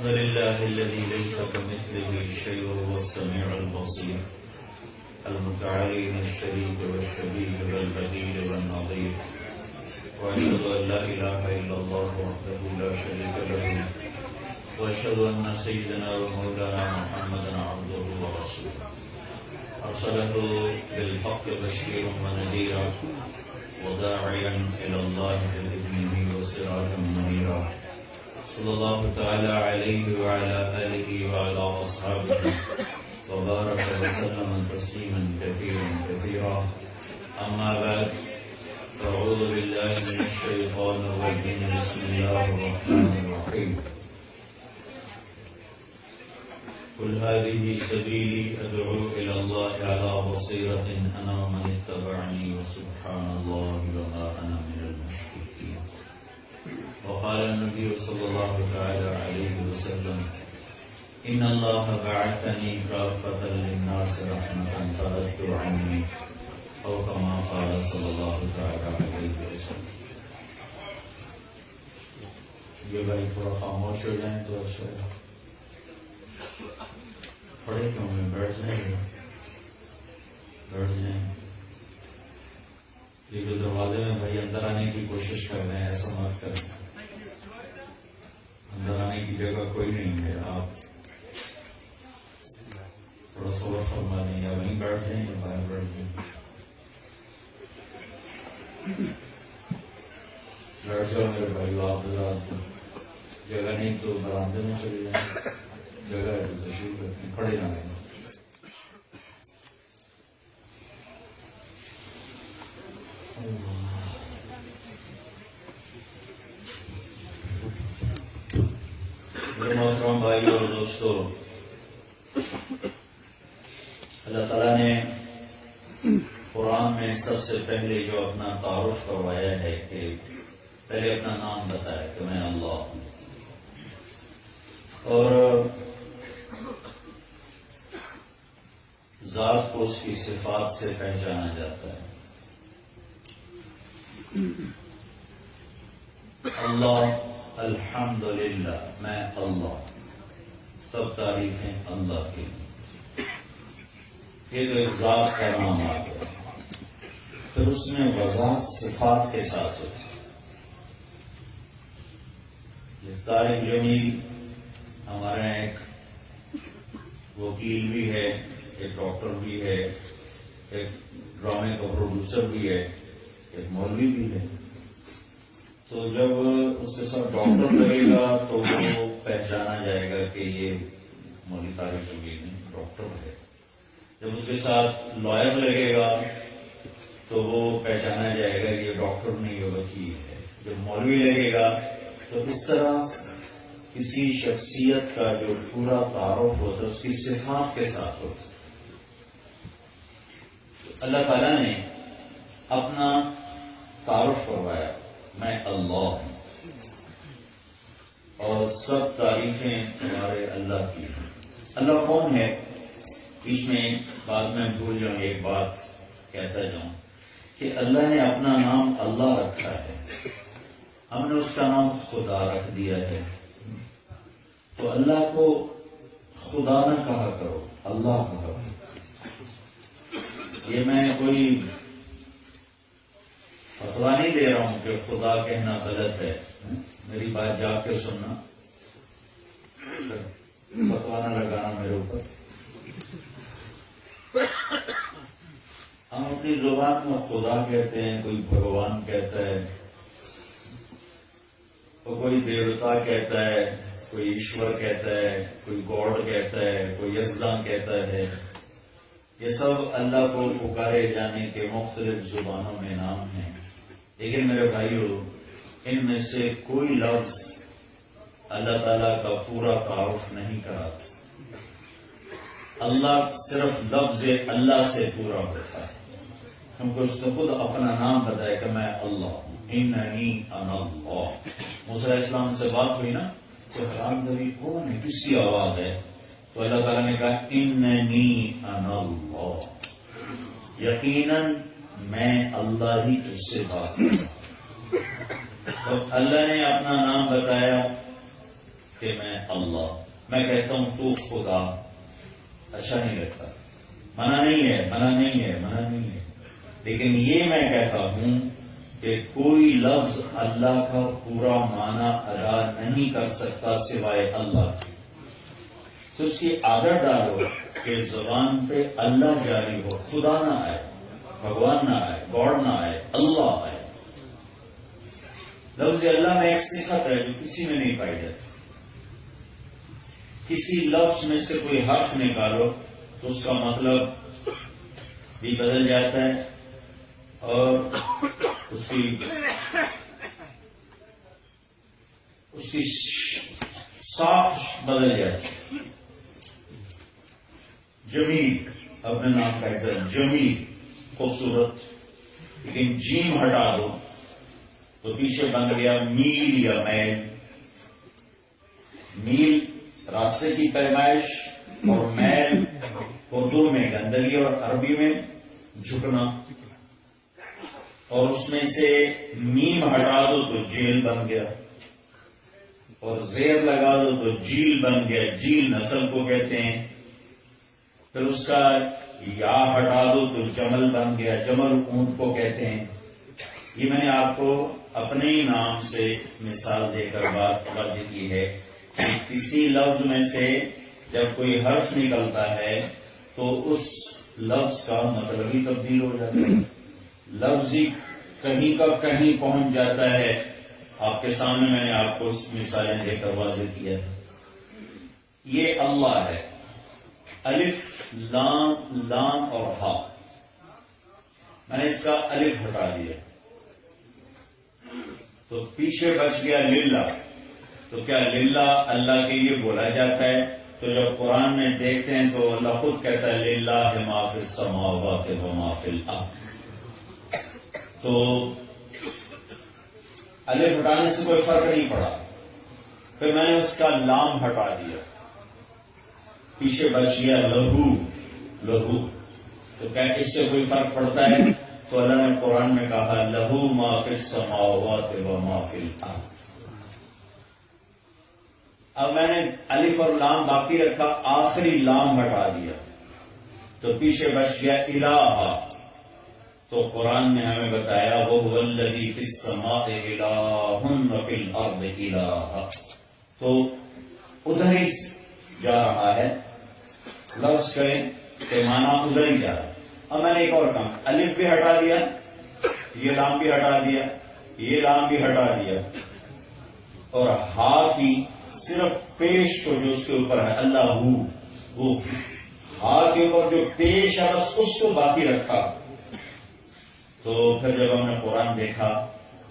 لله الذي ليس كمثله شيء وهو السميع البصير المتعالي من الشريك والشبيه والبديل والنظير وأشهد أن لا إله إلا الله وحده لا شريك له وأشهد أن سيدنا ومولانا محمدا عبده ورسوله أرسله بالحق بشيرا ونذيرا وداعيا إلى الله بإذنه وسراجا منيرا صلى الله تعالى عليه وعلى آله وعلى أصحابه وبارك وسلم تسليما كثيرا كثيرا أما بعد أعوذ بالله من الشيطان الرجيم بسم الله الرحمن الرحيم قل هذه سبيلي أدعو إلى الله على بصيرة أنا ومن اتبعني وسبحان الله وما أنا من المشركين وقال النبي صلى الله تعالى عليه وسلم إن الله بعثني كافة للناس رحمة فردت عني أو كما قال صلى الله تعالى عليه وسلم. یہ بھائی تھوڑا خاموش ہو جائیں تو اچھا ہے. پڑھے کیوں میں بیٹھ جائیں یہ جو دروازے میں بھائی اندر آنے کی کوشش کر رہے ہیں ایسا مت کریں. اندر آنے کی جگہ کوئی نہیں ہے. آپ تھوڑا صبر فرما لیں یا وہیں بیٹھ جائیں یا باہر بیٹھ جائیں. بیٹھ جاؤ میرے بھائی. آپ جگہ نہیں تو برآمدے میں چلے جائیں. جگہ ہے تو تشریف رکھیں. کھڑے نہ رہیں. میرے محترم بھائی اور دوستو، اللہ تعالیٰ نے قرآن میں سب سے پہلے جو اپنا تعارف کروایا ہے کہ پہلے اپنا نام بتایا کہ میں اللہ ہوں، اور ذات کو اس کی صفات سے پہچانا جاتا ہے. اللہ الحمدللہ، میں اللہ، سب تعریفیں اللہ کی. یہ تو ایک ذات کا نام آ گیا. پھر اس میں وضاحت صفات کے ساتھ ہوتی ہے. طارق جمیل ہمارے ایک وکیل بھی ہے، ایک ڈاکٹر بھی ہے، ایک ڈرامے کا پروڈیوسر بھی ہے، ایک مولوی بھی ہے. تو جب اس کے ساتھ ڈاکٹر لگے گا تو وہ پہچانا جائے گا کہ یہ مولوی طارق جمیل نہیں، ڈاکٹر ہے. جب اس کے ساتھ لائر لگے گا تو وہ پہچانا جائے گا کہ یہ ڈاکٹر نہیں، یہ وکیل ہے. جب مولوی لگے گا تو اس طرح کسی شخصیت کا جو پورا تعارف ہوتا ہے اس کی صفات کے ساتھ ہوتا ہے. اللہ تعالیٰ نے اپنا تعارف کروایا، میں اللہ ہوں، اور سب تعریفیں ہمارے اللہ کی ہیں. اللہ کون ہے؟ بیچ میں بعد میں بھول جاؤں ایک بات کہتا جاؤں کہ اللہ نے اپنا نام اللہ رکھا ہے، ہم نے اس کا نام خدا رکھ دیا ہے. تو اللہ کو خدا نہ کہا کرو، اللہ کہا کرو. یہ میں کوئی فتویٰ نہیں دے رہا ہوں کہ خدا کہنا غلط ہے. میری بات جا کے سننا، فتویٰ نہ لگانا میرے اوپر. ہم اپنی زبان میں خدا کہتے ہیں، کوئی بھگوان کہتا ہے، کوئی دیوتا کہتا ہے، کوئی ایشور کہتا ہے، کوئی گاڈ کہتا ہے، کوئی یزدان کہتا ہے. یہ سب اللہ کو پکارے جانے کے مختلف زبانوں میں نام ہیں. لیکن میرے بھائیوں، ان میں سے کوئی لفظ اللہ تعالیٰ کا پورا تعارف نہیں کراتا. اللہ صرف لفظ اللہ سے پورا ہوتا ہے، کیونکہ اس نے خود اپنا نام بتایا کہ میں اللہ ہوں. اننی انا اللہ. موسیٰ علیہ السلام سے بات ہوئی نا تو حیران دری کون ہے، کس کی آواز ہے؟ تو اللہ تعالیٰ نے کہا اننی انا اللہ، یقیناً میں اللہ ہی تجھ سے بات کرتا ہوں. تو اللہ نے اپنا نام بتایا کہ میں اللہ، میں کہتا ہوں تو خدا، اچھا نہیں لگتا، منع نہیں ہے، منع نہیں ہے، منع نہیں ہے، لیکن یہ میں کہتا ہوں کہ کوئی لفظ اللہ کا پورا معنی ادا نہیں کر سکتا سوائے اللہ کی. تو اس کی عادت ڈالو کہ زبان پہ اللہ جاری ہو، خدا نہ آئے، بھگوان نہ آئے، گاڈ نہ آئے، اللہ آئے. لفظ اللہ میں ایک صفت ہے جو کسی میں نہیں پائی جاتی. کسی لفظ میں سے کوئی حرف نکالو تو اس کا مطلب بھی بدل جاتا ہے اور اس کی ساخت بدل جاتی ہے. جمیل اپنے نام کا عزت، جمیل خوبصورت، لیکن جیم ہٹا دو تو پیچھے بن گیا میل یا میل. میل راستے کی پیمائش اور میل اردو میں گندگی اور عربی میں جھکنا، اور اس میں سے میم ہٹا دو تو جیل بن گیا، اور زیر لگا دو تو جیل بن گیا. جیل نسل کو کہتے ہیں. پھر اس کا یا ہٹا دو تو جمل بن گیا، جمل اونٹ کو کہتے ہیں. یہ میں نے آپ کو اپنے ہی نام سے مثال دے کر بات واضح کی ہے کہ کسی لفظ میں سے جب کوئی حرف نکلتا ہے تو اس لفظ کا مطلب ہی تبدیل ہو جاتا ہے، لفظ ہی کہیں کا کہیں پہنچ جاتا ہے. آپ کے سامنے میں نے آپ کو مثالیں دے کر واضح کیا ہے. یہ اللہ ہے. الف، لام اور ہا. میں نے اس کا الف ہٹا دیا تو پیچھے بچ گیا للہ. تو کیا للہ اللہ کے لیے بولا جاتا ہے؟ تو جب قرآن میں دیکھتے ہیں تو اللہ خود کہتا ہے للہ ما فی السماوات و ما فی الارض. تو الف ہٹانے سے کوئی فرق نہیں پڑا. پھر میں نے اس کا لام ہٹا دیا، پیچھے بچ گیا لہو. لہو تو کیا اس سے کوئی فرق پڑتا ہے؟ تو اللہ نے قرآن میں کہا لہو ما فی السماوات و ما فی الارض. اب میں نے الف اور لام باقی رکھا، آخری لام ہٹا دیا تو پیچھے بچ گیا الہ. تو قرآن نے ہمیں بتایا وَهُوَ الَّذِي فِي السَّمَاءِ إِلَٰهٌ وَفِي الْأَرْضِ إِلَٰهٌ. تو ادھر ہی جا رہا ہے، لفظ کریں کہ مانا ادھر ہی جا رہا ہے. اب میں نے ایک اور کام، الف بھی ہٹا دیا، یہ لام بھی ہٹا دیا، یہ لام بھی ہٹا دیا، اور ہا کی صرف پیش کو جو اس کے اوپر ہے اللہ ہو، وہ ہا کے اوپر جو پیش ہے بس اس کو باقی رکھا. تو پھر جب ہم نے قرآن دیکھا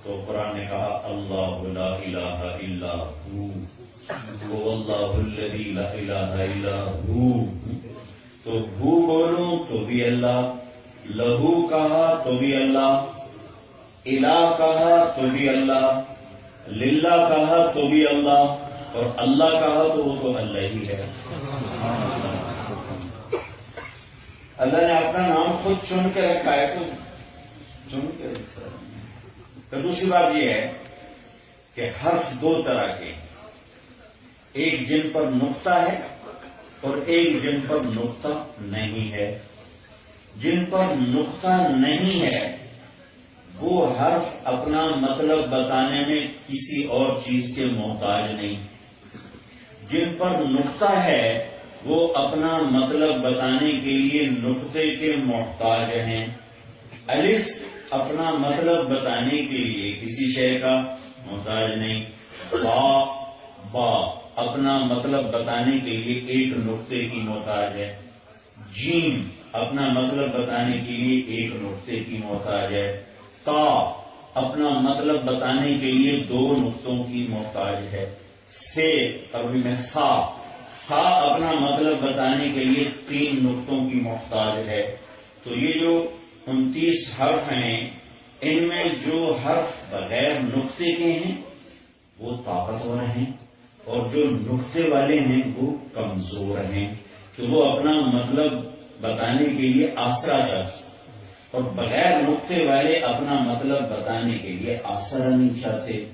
تو قرآن نے کہا اللہ لا الہ الا ہو، وہ اللہ الذی لا الہ الا ہو. تو ہو بولوں تو بھی اللہ، لہو کہا تو بھی اللہ، الہ کہا تو بھی اللہ، للہ کہا تو بھی اللہ، اور اللہ کہا تو وہ تو اللہ ہی ہے. اللہ نے اپنا نام خود چن کے رکھا ہے تو چن کے رکھا ہے. تو دوسری بات یہ ہے کہ حرف دو طرح کے، ایک جن پر نقطہ ہے اور ایک جن پر نقطہ نہیں ہے. جن پر نقطہ نہیں ہے وہ حرف اپنا مطلب بتانے میں کسی اور چیز کے محتاج نہیں. جن پر نقطہ ہے وہ اپنا مطلب بتانے کے لیے نقطے کے محتاج ہیں. الف اپنا مطلب بتانے کے لیے کسی شے کا محتاج نہیں. با اپنا مطلب بتانے کے لیے ایک نقطے کی محتاج ہے. جیم اپنا مطلب بتانے کے لیے ایک نقطے کی محتاج ہے. تا اپنا مطلب بتانے کے لیے دو نقطوں کی محتاج ہے. سے عربی میں سا اپنا مطلب بتانے کے لیے تین نقطوں کی محتاج ہے. تو یہ جو 29 حرف ہیں ان میں جو حرف بغیر نقطے کے ہیں وہ طاقتور ہیں اور جو نقطے والے ہیں وہ کمزور ہیں. تو وہ اپنا مطلب بتانے کے لیے آسرا چاہتے اور بغیر نقطے والے اپنا مطلب بتانے کے لیے آسرا نہیں چاہتے.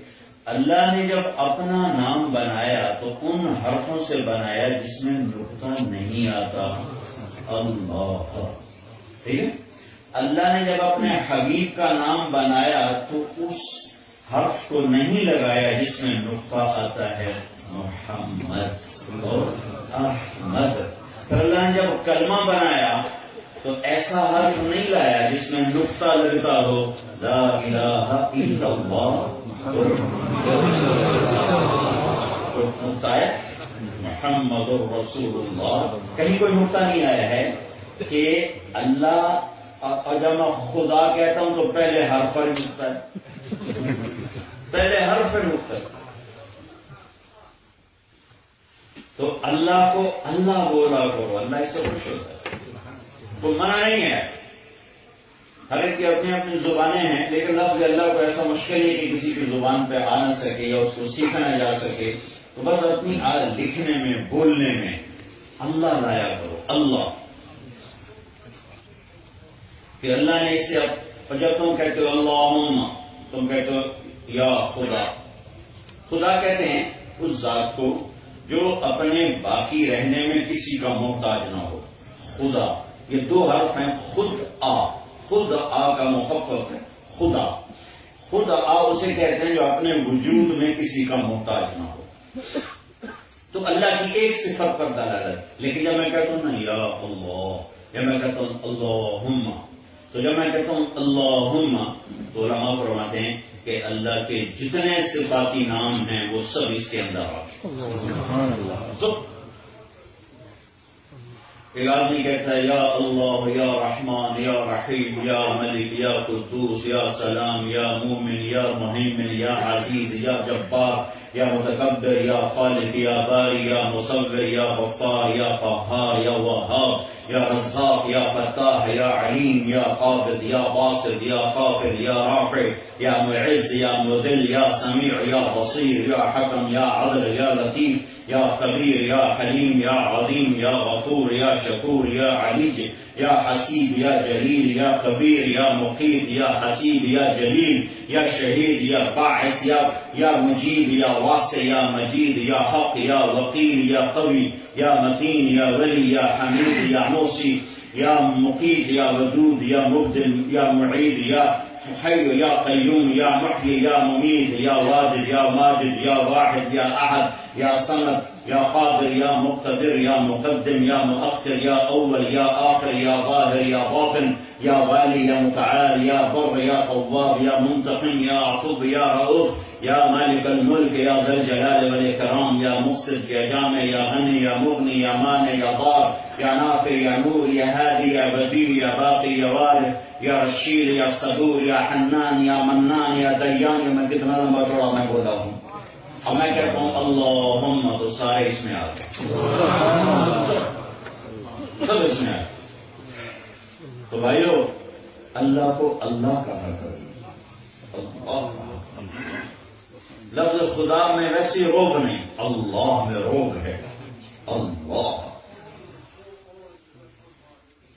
اللہ نے جب اپنا نام بنایا تو ان حرفوں سے بنایا جس میں نقطہ نہیں آتا. اللہ. ٹھیک ہے. اللہ نے جب اپنے حبیب کا نام بنایا تو اس حرف کو نہیں لگایا جس میں نقطہ آتا ہے محمد اور احمد. پھر اللہ نے جب کلمہ بنایا تو ایسا حرف نہیں لایا جس میں نقطہ لگتا ہو. لا الہ الا اللہ محمد رسول اللہ. کہیں کوئی نقطہ نہیں آیا ہے کہ اللہ. اور جب میں خدا کہتا ہوں تو پہلے حرف پر نقطہ ہے, پہلے حرف پر نقطہ ہے. تو اللہ کو اللہ بولا کرو, اللہ اس سے خوش ہوتا ہے. تو منع نہیں ہے, ہر ایک کی اپنی اپنی زبانیں ہیں, لیکن لفظ اللہ کو ایسا مشکل نہیں کہ کسی کی زبان پہ آ نہ سکے یا اس کو سیکھا نہ جا سکے. تو بس اپنی لکھنے میں بولنے میں اللہ لایا کرو. اللہ کہ اللہ نے اس سے, جب تم کہتے ہو اللہم, تم کہتے ہو یا خدا. خدا کہتے ہیں اس ذات کو جو اپنے باقی رہنے میں کسی کا محتاج نہ ہو. خدا, یہ دو حرف ہیں. خود آ کا مخفف ہے خدا. خود آ اسے کہتے ہیں جو اپنے وجود میں کسی کا محتاج نہ ہو. تو اللہ کی ایک صفت پر دلالت. لیکن جب میں کہتا ہوں نا یا اللہ, یا میں کہتا ہوں اللہم, تو جب میں کہتا ہوں اللہم تو علماء فرماتے ہیں کہ اللہ کے جتنے صفاتی نام ہیں وہ سب اس کے اندر آتے ہیں. ایک آدمی کہتا ہے یا اللہ, یا رحمان, یا رحیم, یا ملک, یا قدوس, یا سلام, یا مومن, یا مہیمن, یا عزیز, یا جبار, یا متکبر, یا خالق, یا باری, یا مصور, یا غفار, یا قہار, یا وہاب, یا رزاق, یا فتاح, یا علیم, یا قابض, یا باسط, یا خافض, یا رافع, یا معز, یا مذل, یا سمیع, یا بصیر, یا حکم, یا عدل, یا لطیف, یا خبیر, یا حلیم, یا عظیم, یا غفور, یا شکور, یا علی, یا حسیب, یا جلیل, یا کبیر, یا مقیت, یا حسیب, یا جلیل, یا شہید, یا باعث, یا مجید, یا واسع, یا مجید, یا حق, یا وکیل, یا قوی, یا متین, یا ولی, یا حمید, یا موسی, یا مقیت, یا ودود, یا مبدل, یا معید, یا حی, یا قیوم, یا محیی, یا ممید, یا واجد, یا ماجد, یا واحد, یا احد, یا صمد, یا قادر, یا مقتدر, یا مقدم, یا مؤخر, یا اول, یا آخر, یا ظاہر, یا باطن, یا والی, یا متعال, یا بر, یا تواب, یا منتقم, یا عفو, یا رؤوف, یا مالک الملک, یا ذی الجلال والاکرام, یا مقصد, یا جامع, یا غنی, یا مغنی, یا مانع, یا ضار, یا نافع, یا نور, یا ہادی, یا بدیع, یا باقی, یا وارث, یا رشید, یا صبور, یا حنان, یا منان, یا دیان. میں کتنا لمبا چوڑا میں بولا ہوں. اور میں کہتا ہوں اللہم تو سارے اس میں آ گئے, سب اس میں آ گئے. تو بھائیو اللہ کو اللہ کہا کرو. لفظ خدا میں ویسی روگ نہیں, اللہ میں روگ ہے. اللہ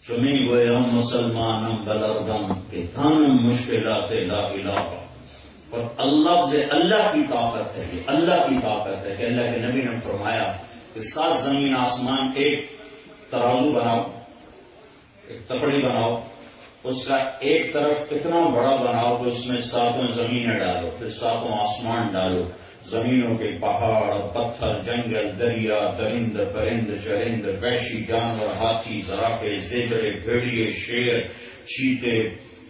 چمی گوئے ہم مسلمان بلرزم کے تھانم مشکلات لا الہ. اور لفظ اللہ کی طاقت ہے, یہ اللہ کی طاقت ہے کہ اللہ کے نبی نے فرمایا کہ 7 زمین آسمان ایک ترازو بناؤ, ایک تپڑی بناؤ, اس کا ایک طرف اتنا بڑا بناؤ کہ اس میں 7 زمینیں ڈالو, پھر 7 آسمان ڈالو. زمینوں کے پہاڑ, پتھر, جنگل, دریا, درند, پرند, چرند, وحشی جانور, ہاتھی, زرافے, زیبرے, بھیڑیے, شیر, چیتے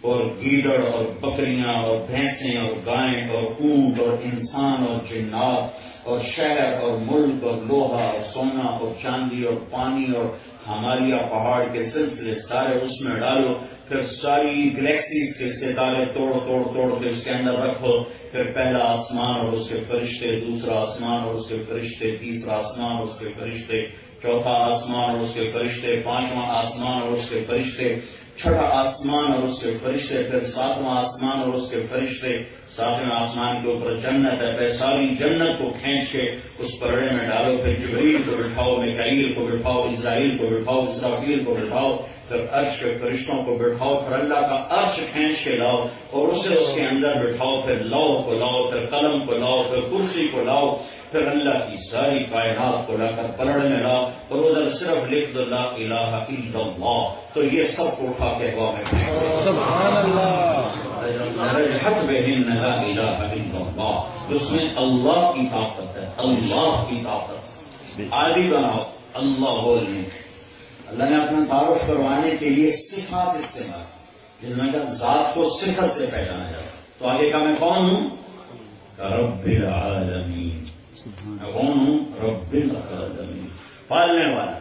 اور گیدڑ اور بکریاں اور بھینسیں اور گائیں اور اونٹ اور انسان اور جنات اور شہر اور ملک اور لوہا اور سونا اور چاندی اور پانی اور ہمالیہ پہاڑ کے سلسلے سارے اس میں ڈالو. پھر ساری گلیکسیز کے ستارے توڑ توڑ توڑ کے اس کے اندر رکھو. پھر پہلا آسمان اور اس کے فرشتے, دوسرا آسمان اور اس کے فرشتے, تیسرا آسمان اور اس کے فرشتے, چوتھا آسمان اور اس کے فرشتے, 5واں آسمان اور اس کے فرشتے, 6واں آسمان اور اس کے فرشتے, پھر 7واں آسمان اور اس کے فرشتے. 7ویں آسمان کے اوپر جنت ہے, پھر ساری جنت کو کھینچ کے اس پرڑے میں ڈالو. پھر جبریل کو بٹھاؤ, میکائیل کو بٹھاؤ, اسرائیل کو بٹھاؤ, اسرافیل کو بٹھاؤ, پھر عرش کے فرشتوں کو بٹھاؤ، پھر اللہ کا عرش کھینچ کے لاؤ اور اسے اس کے اندر بٹھاؤ، پھر لوح کو لاؤ، پھر قلم کو لاؤ، پھر کرسی کو لاؤ، پھر اللہ کی ساری کائنات کو لا کر پلڑ میں لاؤ اور ادھر صرف لکھ دو لا الہ الا اللہ، تو یہ سب کو اٹھا کے ہوا میں پھینکو۔ سبحان اللہ۔ رجحت بہن لا الہ الا اللہ، اس میں اللہ کی طاقت ہے، اللہ کی طاقت۔ عادی بناؤ اللہ بولنے، اللہ نے اپنا تعارف کروانے کے لیے صفات استعمال، جس میں کہ ذات کو صفت سے پہچانا جاتا۔ تو آگے کا میں کون ہوں؟ رب العالمین۔ میں کون ہوں؟ رب العالمین، پالنے والا۔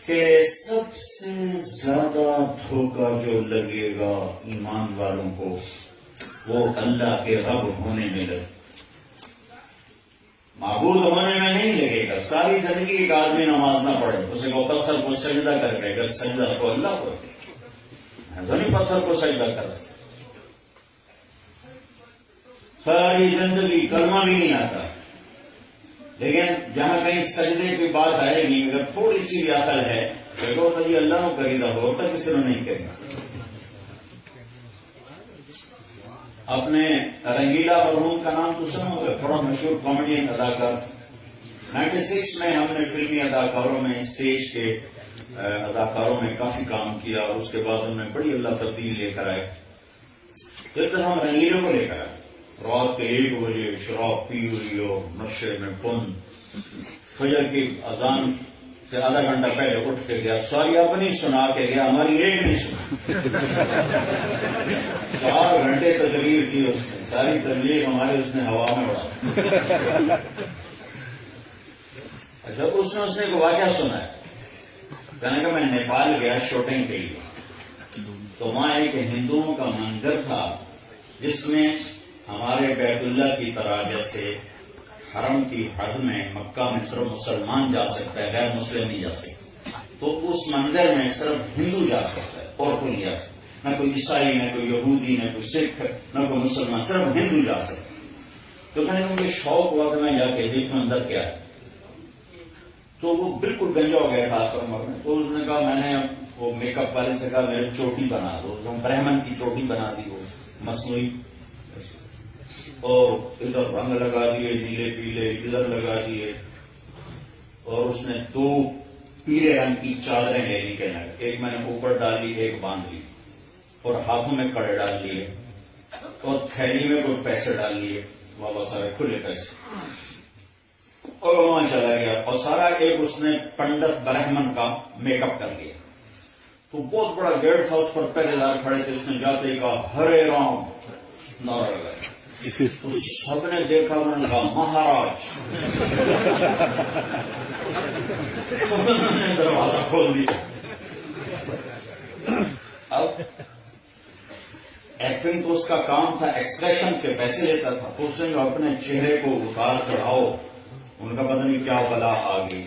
کہ سب سے زیادہ دھوکہ جو لگے گا ایمان والوں کو وہ اللہ کے رب ہونے میں لگے، معبود ہونے میں نہیں لگے گا۔ ساری زندگی ایک آدمی نماز نہ پڑھے، اسے کو پتھر کو سجدہ کر کے، اگر سجدہ کو اللہ کو نہیں، پتھر کو سجدہ کر، ساری زندگی کلمہ بھی نہیں آتا، لیکن جہاں کہیں سجدے کی بات آئے گی، اگر تھوڑی سی بھی عقل ہے دیکھو تو یہ اللہ نے خریدا ہوتا، کسی نے نہیں کرنا۔ اپنے رنگیلا مرحوم کا نام تو سنا ہوگا، بڑا مشہور کامیڈین اداکار۔ 96 میں ہم نے فلمی اداکاروں میں، اسٹیج کے اداکاروں میں کافی کام کیا، اور اس کے بعد ہم نے بڑی اللہ تبدیل لے کر آئے۔ پھر تو ہم رنگیلوں کو لے کر آئے، رات کے 1 بجے شراب پی ہوئی ہو، نشے میں پن، فجر کی اذان سے آدھا گھنٹہ پہلے اٹھ کے گیا، ساری اپنی سنا کے گیا، ہماری ایک نہیں سنا۔ 4 گھنٹے تقریر کی اس نے، ساری تبلیغ ہمارے اس نے ہوا میں اڑا۔ جب اس نے کو واقعہ سنا ہے، کہنے کہ میں نیپال گیا شوٹنگ کے لیے، تو وہاں ایک ہندوؤں کا مندر تھا جس میں ہمارے بیت اللہ کی طرح جیسے حرم کی حد میں مکہ میں صرف مسلمان جا سکتا ہے، غیر مسلم نہیں جا سکتا، تو اس مندر میں صرف ہندو جا سکتا ہے اور کوئی نہیں جا سکتا، نہ کوئی عیسائی، نہ کوئی یہودی، نہ کوئی سکھ، نہ کوئی مسلمان، صرف ہندو جا سکتا ہے۔ تو کہنے کہ مجھے شوق ہوا کہ میں جا کے دیکھوں اندر کیا ہے، تو وہ بالکل گنجا ہو گیا تھا آخر عمر میں، تو اس نے کہا، میں نے وہ میک اپ والے سے کہا میری چوٹی بنا دو، برہمن کی چوٹی بنا دی، وہ مصنوعی، اور ادھر رنگ لگا دیے نیلے پیلے، ادھر لگا دیے، اور اس نے 2 پیلے رنگ کی چادریں لے لی، کہنا ایک میں نے اوپر ڈال لی، ایک باندھ لی، اور ہاتھوں میں کڑے ڈال لیے، اور تھیلی میں کوئی پیسے ڈال لیے، بابا سارے کھلے پیسے، اور وہاں چلا گیا، اور سارا ایک اس نے پنڈت برہمن کا میک اپ کر لیا۔ تو بہت بڑا گیٹ تھا، اس پر پہلے دار کھڑے تھے، اس نے جاتے ہی کہا ہرے رام، نعرہ لگایا، تو سب نے دیکھا، انہوں نے کہا مہاراج، سب نے دروازہ کھول دیا۔ اب ایکٹنگ تو اس کا کام تھا، ایکسپریشن کے پیسے لیتا تھا، تو اس نے اپنے چہرے کو اتار چڑھاؤ، ان کا پتہ نہیں کیا بلا آ گئی،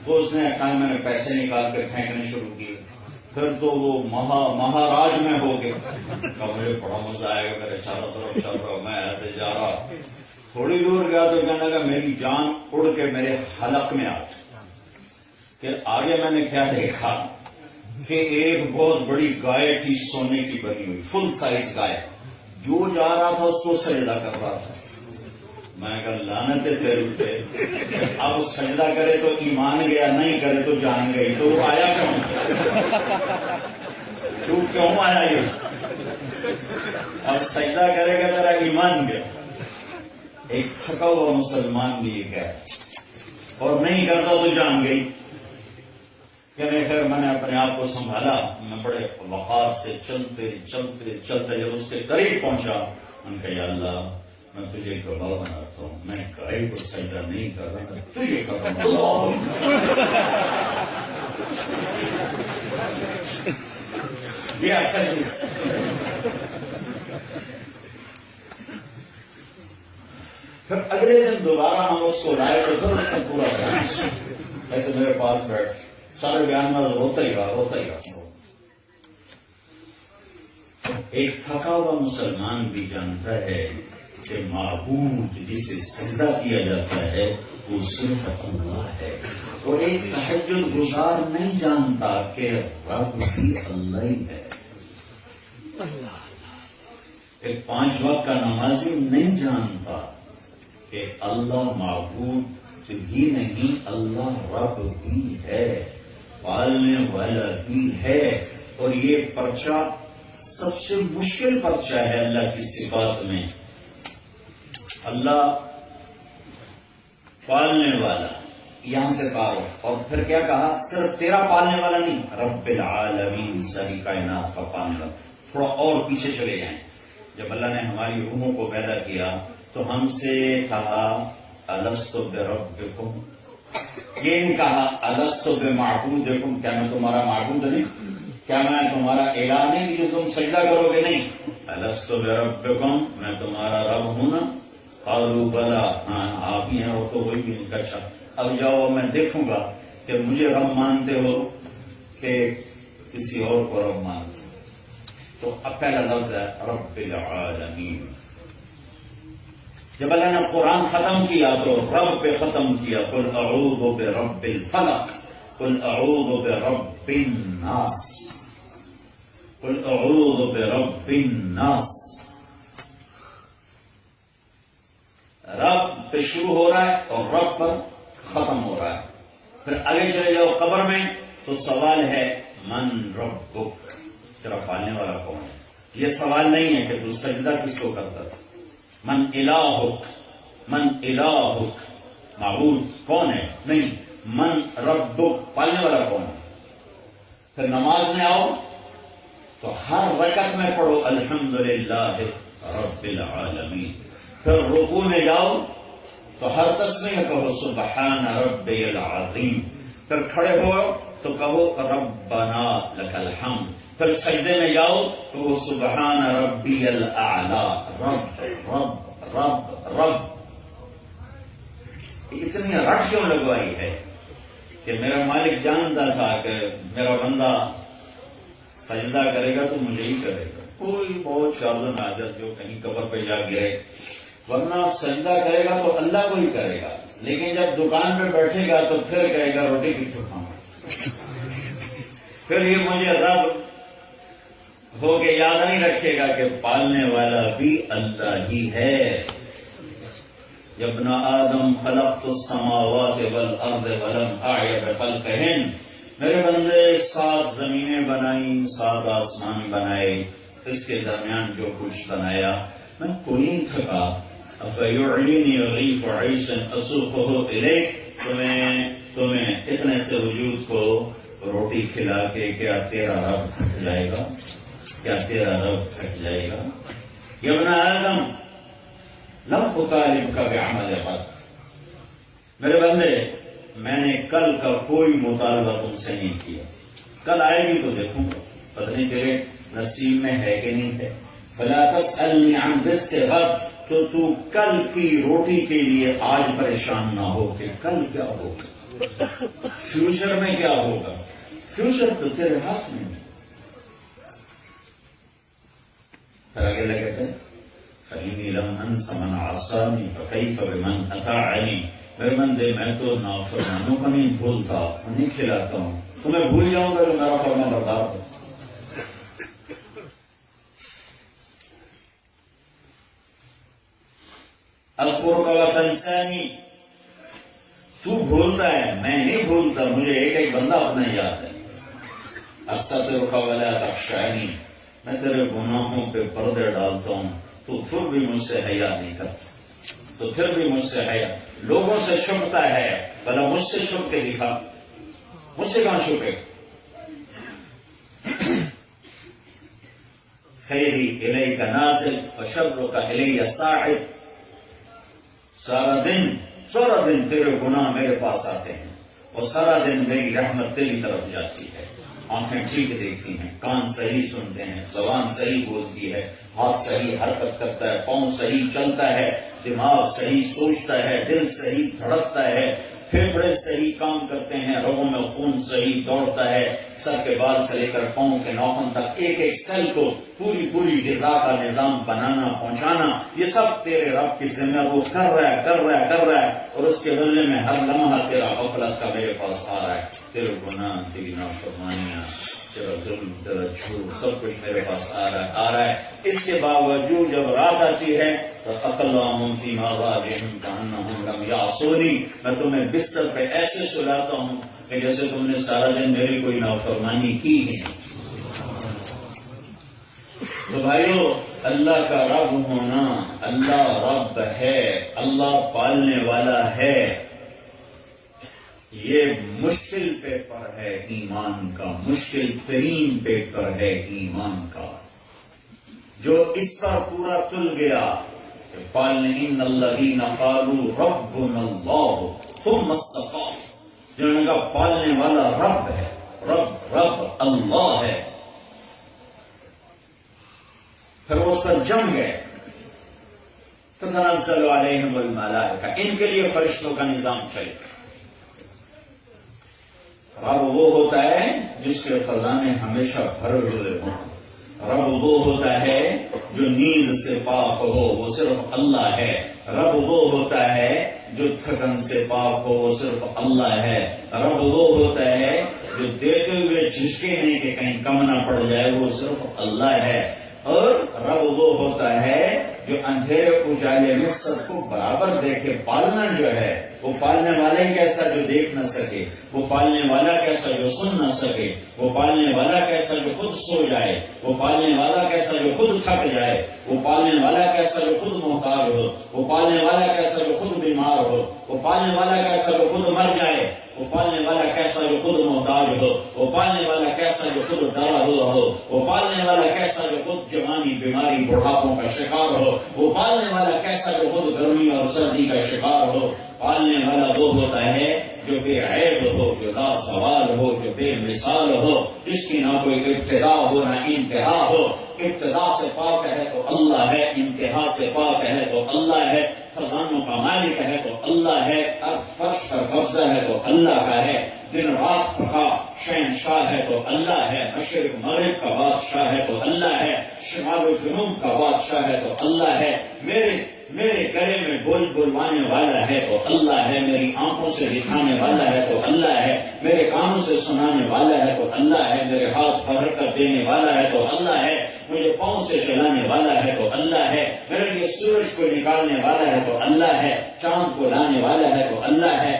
تو اس نے کہا میں نے پیسے نکال کے پھینکنے شروع کیے، پھر تو وہ مہاراج میں ہو گئے، کہا مجھے بڑا مزہ آئے گا، میرے چاروں طرف چل رہا، میں ایسے جا رہا، تھوڑی دور گیا تو کہنے لگا میری جان اڑ کے میرے حلق میں آ گئی۔ پھر آگے میں نے کیا دیکھا کہ ایک بہت بڑی گائے تھی، سونے کی بنی ہوئی، فل سائز گائے، جو جا رہا تھا اس کو سجدہ کر رہا تھا۔ میں نے کہا لعنت ہے تیرے پہ، اب سجدہ کرے تو ایمان گیا، نہیں کرے تو جان گئی، تو وہ آیا کیوں؟ کیوں آیا یہ؟ اب سجدہ کرے گا تیرا ایمان گیا۔ ایک تھکا ہوا مسلمان بھی یہ کہہ، اور نہیں کرتا تو جان گئی۔ کہنے خیر میں نے اپنے آپ کو سنبھالا، میں بڑے وقار سے چلتے چلتے چلتے جب اس کے قریب پہنچا، میں نے کہا یا اللہ میں تجھے گواہ بناتا ہوں، میں گائے کو سجدہ نہیں کر رہا، تجھے کر رہا ہوں۔ یہ سجدہ۔ پھر اگلے دن دوبارہ ہم اس کو لائے تو پھر اس نے پورا بیان سنا، ایسے میرے پاس بیٹھ سارے بیان میں روتا ہی رہا۔ ایک تھکا ہوا مسلمان بھی جانتا ہے کہ معبود جسے سجدہ کیا جاتا ہے وہ صرف اللہ ہے. تو ایک تہجد گزار نہیں جانتا کہ رب بھی اللہ ہی ہے. ایک 5 وقت کا نمازی نہیں جانتا کہ اللہ معبود ہی نہیں، اللہ رب بھی ہے، پالنے والا بھی ہے. اور یہ پرچہ سب سے مشکل پرچہ ہے اللہ کی صفات میں. اللہ پالنے والا، یہاں سے تعارف، اور پھر کیا کہا؟ صرف تیرا پالنے والا نہیں، رب العالمین، ساری کائنات کا پالنے والا. تھوڑا اور پیچھے چلے جائیں. جب اللہ نے ہماری روحوں کو پیدا کیا تو ہم سے کہا الست بربکم، یہ نہیں کہا الست بمعبودکم، کیا میں تمہارا معبود نہیں، کیا میں تمہارا الہ نہیں جو تم سجدہ کرو گے؟ نہیں، الست بربکم، میں تمہارا رب ہوں نا. قالوا بلا، ہاں آپ ہی ہیں. اور تو کوئی بھی نہیں. اچھا اب جاؤ، میں دیکھوں گا کہ مجھے رب مانتے ہو کہ کسی اور کو رب مانتے ہو. تو اب پہلا لفظ ہے رب العالمین. جب اللہ نے قرآن ختم کیا تو رب پہ ختم کیا. قل اعوذ برب الفلق، قل اعوذ برب الناس، قل اعوذ برب الناس. رب پہ شروع ہو رہا ہے اور رب پر ختم ہو رہا ہے. پھر آگے چلے جاؤ قبر میں تو سوال ہے من ربک، تیرا پالنے والا کون ہے؟ یہ سوال نہیں ہے کہ تو سجدہ کس کو کرتا تھا. من الہک، من الہک، معبود کون ہے؟ نہیں، من ربک، پالنے والا کون ہے. پھر نماز میں آؤ تو ہر رکعت میں پڑھو الحمدللہ رب العالمین. پھر رکوع میں جاؤ تو ہر تسبیح کہو سبحان ربی العظیم. پھر کھڑے ہو تو کہو ربنا لک الحمد. پھر سجدے میں جاؤ تو وہ سبحان ربی الاعلی، رب رب رب رب. اتنی رٹ کیوں لگوائی ہے کہ میرا مالک جانتا تھا کہ میرا بندہ سجدہ کرے گا تو مجھے ہی کرے گا. کوئی بہت شاذ عادت جو کہیں قبر پہ جا گرے، ورنہ سجدہ کرے گا تو اللہ کو ہی کرے گا. لیکن جب دکان پہ بیٹھے گا تو پھر کہے گا روٹی کتوں کھاؤں. پھر یہ مجھے رب ہو کے یاد نہیں رکھے گا کہ پالنے والا بھی اللہ ہی ہے. یا ابن آدم خلقت السماوات والارض ولم اعی بخلقہن، میرے بندے 7 زمینیں بنائیں، 7 آسمان بنائے، اس کے درمیان جو کچھ بنایا میں کوئی نہیں تھکا. فیعلینی غیف عیش اسوقہ الیک، تمہیں اتنے سے وجود کو روٹی کھلا کے کیا تیرا رب تھک جائے گا؟ کیا تیرا رب تھک جائے گا؟ یا ابن آدم لم اطالبک بعمل غد، میرے بندے میں نے کل کا کوئی مطالبہ تم سے نہیں کیا. کل آئے گی تو دیکھوں گا، پتہ نہیں تیرے نصیب میں ہے کہ نہیں ہے. فلا تسألنی عن رزق غد، تو کل کی روٹی کے لیے آج پریشان نہ ہو کہ کل کیا ہوگا، فیوچر میں کیا ہوگا. فیوچر تو تیرے ہاتھ میں. پھر آگے لگتے ہیں فإنی لم انس من عصانی فکیف بمن اطاعنی، میرے بندے میں تو نافرمانوں کو نہیں بھولتا، نہیں کھلاتا ہوں، تمہیں بھول جاؤں گا جو میرا فرما بردار ہو. القرب وتنسانی، تو بھولتا ہے میں نہیں بھولتا، مجھے ایک ایک بندہ اپنا یاد ہے. استترک ولا تخشانی، میں تیرے گناہوں پہ پردے ڈالتا ہوں، تو پھر بھی مجھ سے حیا نہیں کرتا، تو پھر بھی مجھ سے حیا. لوگوں سے چھپتا ہے، بھلا مجھ سے چھپ کے دکھا، مجھ سے کہاں چھپے. خیری الیک نازل وشرک الی صاعد، سارا دن تیرے گناہ میرے پاس آتے ہیں اور سارا دن میری رحمت تیری طرف جاتی ہے. آنکھیں ٹھیک دیکھتی ہیں، کان صحیح سنتے ہیں، زبان صحیح بولتی ہے، ہاتھ صحیح حرکت کرتا ہے، پاؤں صحیح چلتا ہے، دماغ صحیح سوچتا ہے، دل صحیح دھڑکتا ہے. پھیپھڑے صحیح کام کرتے ہیں، رگوں میں خون صحیح دوڑتا ہے، سر کے بال سے لے کر پاؤں کے ناخن تک ایک ایک سیل کو پوری غذا کا نظام بنانا پہنچانا، یہ سب تیرے رب کی ذمہ، وہ کر رہا ہے اور اس کے بدلے میں ہر لمحہ تیرا غفلت کا میرے پاس آ رہا ہے، تیرے گناہ، تیری نافرمانیاں، تیرا ظلم، تیرا جھوٹ، سب کچھ میرے پاس آ رہا ہے۔ اس کے باوجود جب رات آتی ہے تو اقلّہم فی مضاجعہم کأنہم لم یعصونی، میں تمہیں بستر پہ ایسے سلاتا ہوں کہ جیسے تم نے سارا دن میری کوئی نافرمانی کی ہے۔ تو بھائیو، اللہ کا رب ہونا، اللہ رب ہے، اللہ پالنے والا ہے، یہ مشکل پیپر ہے ایمان کا، مشکل ترین پیپر ہے ایمان کا۔ جو اس پر پورا تل گیا کہ پالنے ان الذین قالوا ربنا اللہ ثم استقاموا، جنہوں نے کہا پالنے والا رب ہے، رب اللہ ہے، پھر وہ اس پر جم گئے، تتنزل علیہم الملائکہ، ان کے لیے فرشتوں کا نظام چلے گا۔ رب وہ ہوتا ہے جس کے خزانے ہمیشہ بھرے ہوئے ہوں، رب وہ ہوتا ہے جو نیند سے پاک ہو، وہ صرف اللہ ہے، رب وہ ہوتا ہے جو تھکن سے پاک ہو، وہ صرف اللہ ہے، رب وہ ہوتا ہے جو دیتے ہوئے جھشکے نہیں کہ کہیں کم نہ پڑ جائے، وہ صرف اللہ ہے، اور رب وہ ہوتا ہے جو اندھیرے اجالے میں سب کو برابر دیکھے۔ پالنا جو ہے وہ پالنے والا ہی کیسا جو دیکھ نہ سکے، وہ پالنے والا کیسا جو سن نہ سکے، وہ پالنے والا کیسا جو خود سو جائے، وہ پالنے والا کیسا جو خود تھک جائے، وہ پالنے والا کیسا جو خود محتاج ہو، وہ پالنے والا کیسا جو خود بیمار ہو، وہ پالنے والا کیسا جو خود مر جائے، وہ پالنے والا کیسا جو خود محتاج ہو، وہ پالنے والا کیسا جو خود ڈرا ہوا ہو، وہ پالنے والا کیسا جو خود جوانی، بیماری، بڑھاپوں کا شکار ہو، وہ پالنے والا کیسا جو خود گرمی اور سردی کا شکار ہو۔ پالنے والا وہ ہوتا ہے جو بے عیب ہو، جو لا سوال ہو، جو بے مثال ہو، جس کی نہ کوئی ابتدا ہو نہ انتہا ہو، ابتدا سے پاک ہے تو اللہ ہے، انتہا سے پاک ہے تو اللہ ہے، خزانوں کا مالک ہے تو اللہ ہے، فرش پر قبضہ ہے تو اللہ کا ہے، دن رات کا شہنشاہ ہے تو اللہ ہے، مشرق مغرب کا بادشاہ ہے تو اللہ ہے، شمال و جنوب کا بادشاہ ہے تو اللہ ہے، میرے گلے میں بلوانے والا ہے تو اللہ ہے، میری آنکھوں سے دکھانے والا ہے تو اللہ ہے، میرے کانوں سے سنانے والا ہے تو اللہ ہے، میرے ہاتھ پر حرکت دینے والا ہے تو اللہ ہے، مجھے پاؤں سے چلانے والا ہے تو اللہ ہے، میرے لیے سورج کو نکالنے والا ہے تو اللہ ہے، چاند کو لانے والا ہے تو اللہ ہے،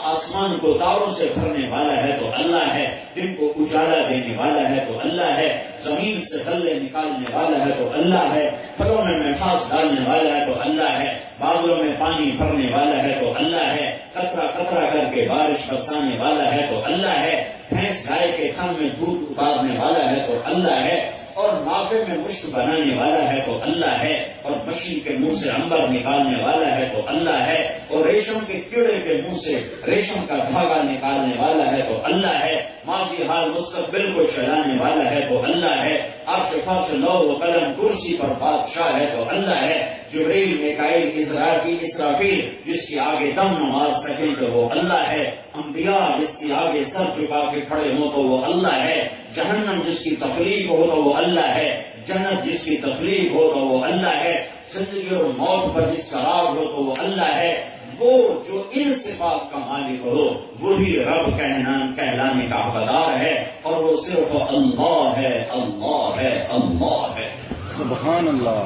آسمان کو تاروں سے بھرنے والا ہے تو اللہ ہے، دن کو اجالا دینے والا ہے تو اللہ ہے، زمین سے غلے نکالنے والا ہے تو اللہ ہے، پھلوں میں محفاظ ڈالنے والا ہے تو اللہ ہے، بادلوں میں پانی بھرنے والا ہے تو اللہ ہے، قطرہ قطرہ کر کے بارش برسانے والا ہے تو اللہ ہے، بھینس گائے کے تھن میں دودھ اتارنے والا ہے تو اللہ ہے، اور نافے میں مشک بنانے والا ہے تو اللہ ہے، اور مچھلی کے منہ سے عنبر نکالنے والا ہے تو اللہ ہے، اور ریشم کے کیڑے کے منہ سے ریشم کا دھاگا نکالنے والا ہے تو اللہ ہے، ماضی حال مستقبل کو چلانے والا ہے تو اللہ ہے، عرش فرش لوح و قلم کرسی پر بادشاہ ہے تو اللہ ہے، جبریل میکائیل اسرافیل جس کی آگے دم نہ مار سکیں تو وہ اللہ ہے، انبیاء جس کی آگے سر جھکا کے کھڑے ہوں تو وہ اللہ ہے، جہنم جس کی تخلیق ہو تو وہ اللہ ہے، جنت جس کی تخلیق ہو تو وہ اللہ ہے، زندگی اور موت پر جس کا راج ہو تو وہ اللہ ہے، وہ جو ان صفات کا مالک ہو وہی رب کہلانے کا حقدار ہے، اور وہ صرف اللہ ہے، اللہ ہے، اللہ ہے، سبحان اللہ۔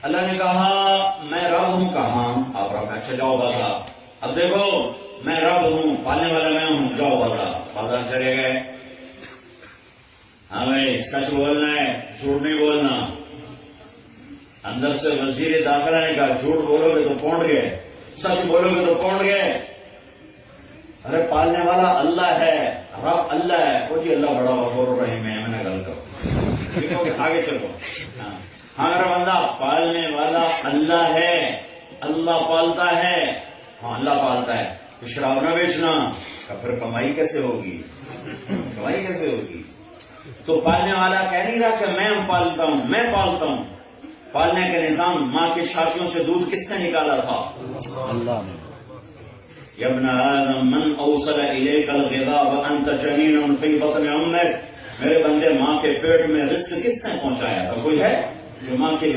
اللہ نے کہا میں رب ہوں، کہاں آپ رب میں، اچھا جاؤ بتا، اب دیکھو میں رب ہوں، پالنے والا میں ہوں، جاؤ بتا، بازار چلے گئے، ہاں بھائی سچ بولنا ہے، جھوٹ نہیں بولنا، اندر سے وزیر داخلہ نے کہا جھوٹ بولو گے تو پونڈ گئے، سچ بولو گے تو پونڈ گئے، ارے پالنے والا اللہ ہے، رب اللہ ہے، وہ جی اللہ بڑا غفور رحیم ہے، میں نے غلط کرو، آگے چلو، ہاں میرا بندہ پالنے والا اللہ ہے، اللہ پالتا ہے، ہاں اللہ پالتا ہے، تو شراب نہ بیچنا، پھر کمائی کیسے ہوگی، کمائی کیسے ہوگی؟ تو پالنے والا کہہ نہیں رہا کہ میں پالتا ہوں، میں پالتا ہوں، پالنے کا نظام، ماں کی چھاتیوں سے دودھ کس نے نکالا تھا؟ اللہ نے. یا ابن آدم من اوصل الیک الغذاء وانت جنین فی بطن امک، میرے بندے ماں کے پیٹ میں رزق کس نے پہنچایا تھا؟ کوئی ہے جو ماں کے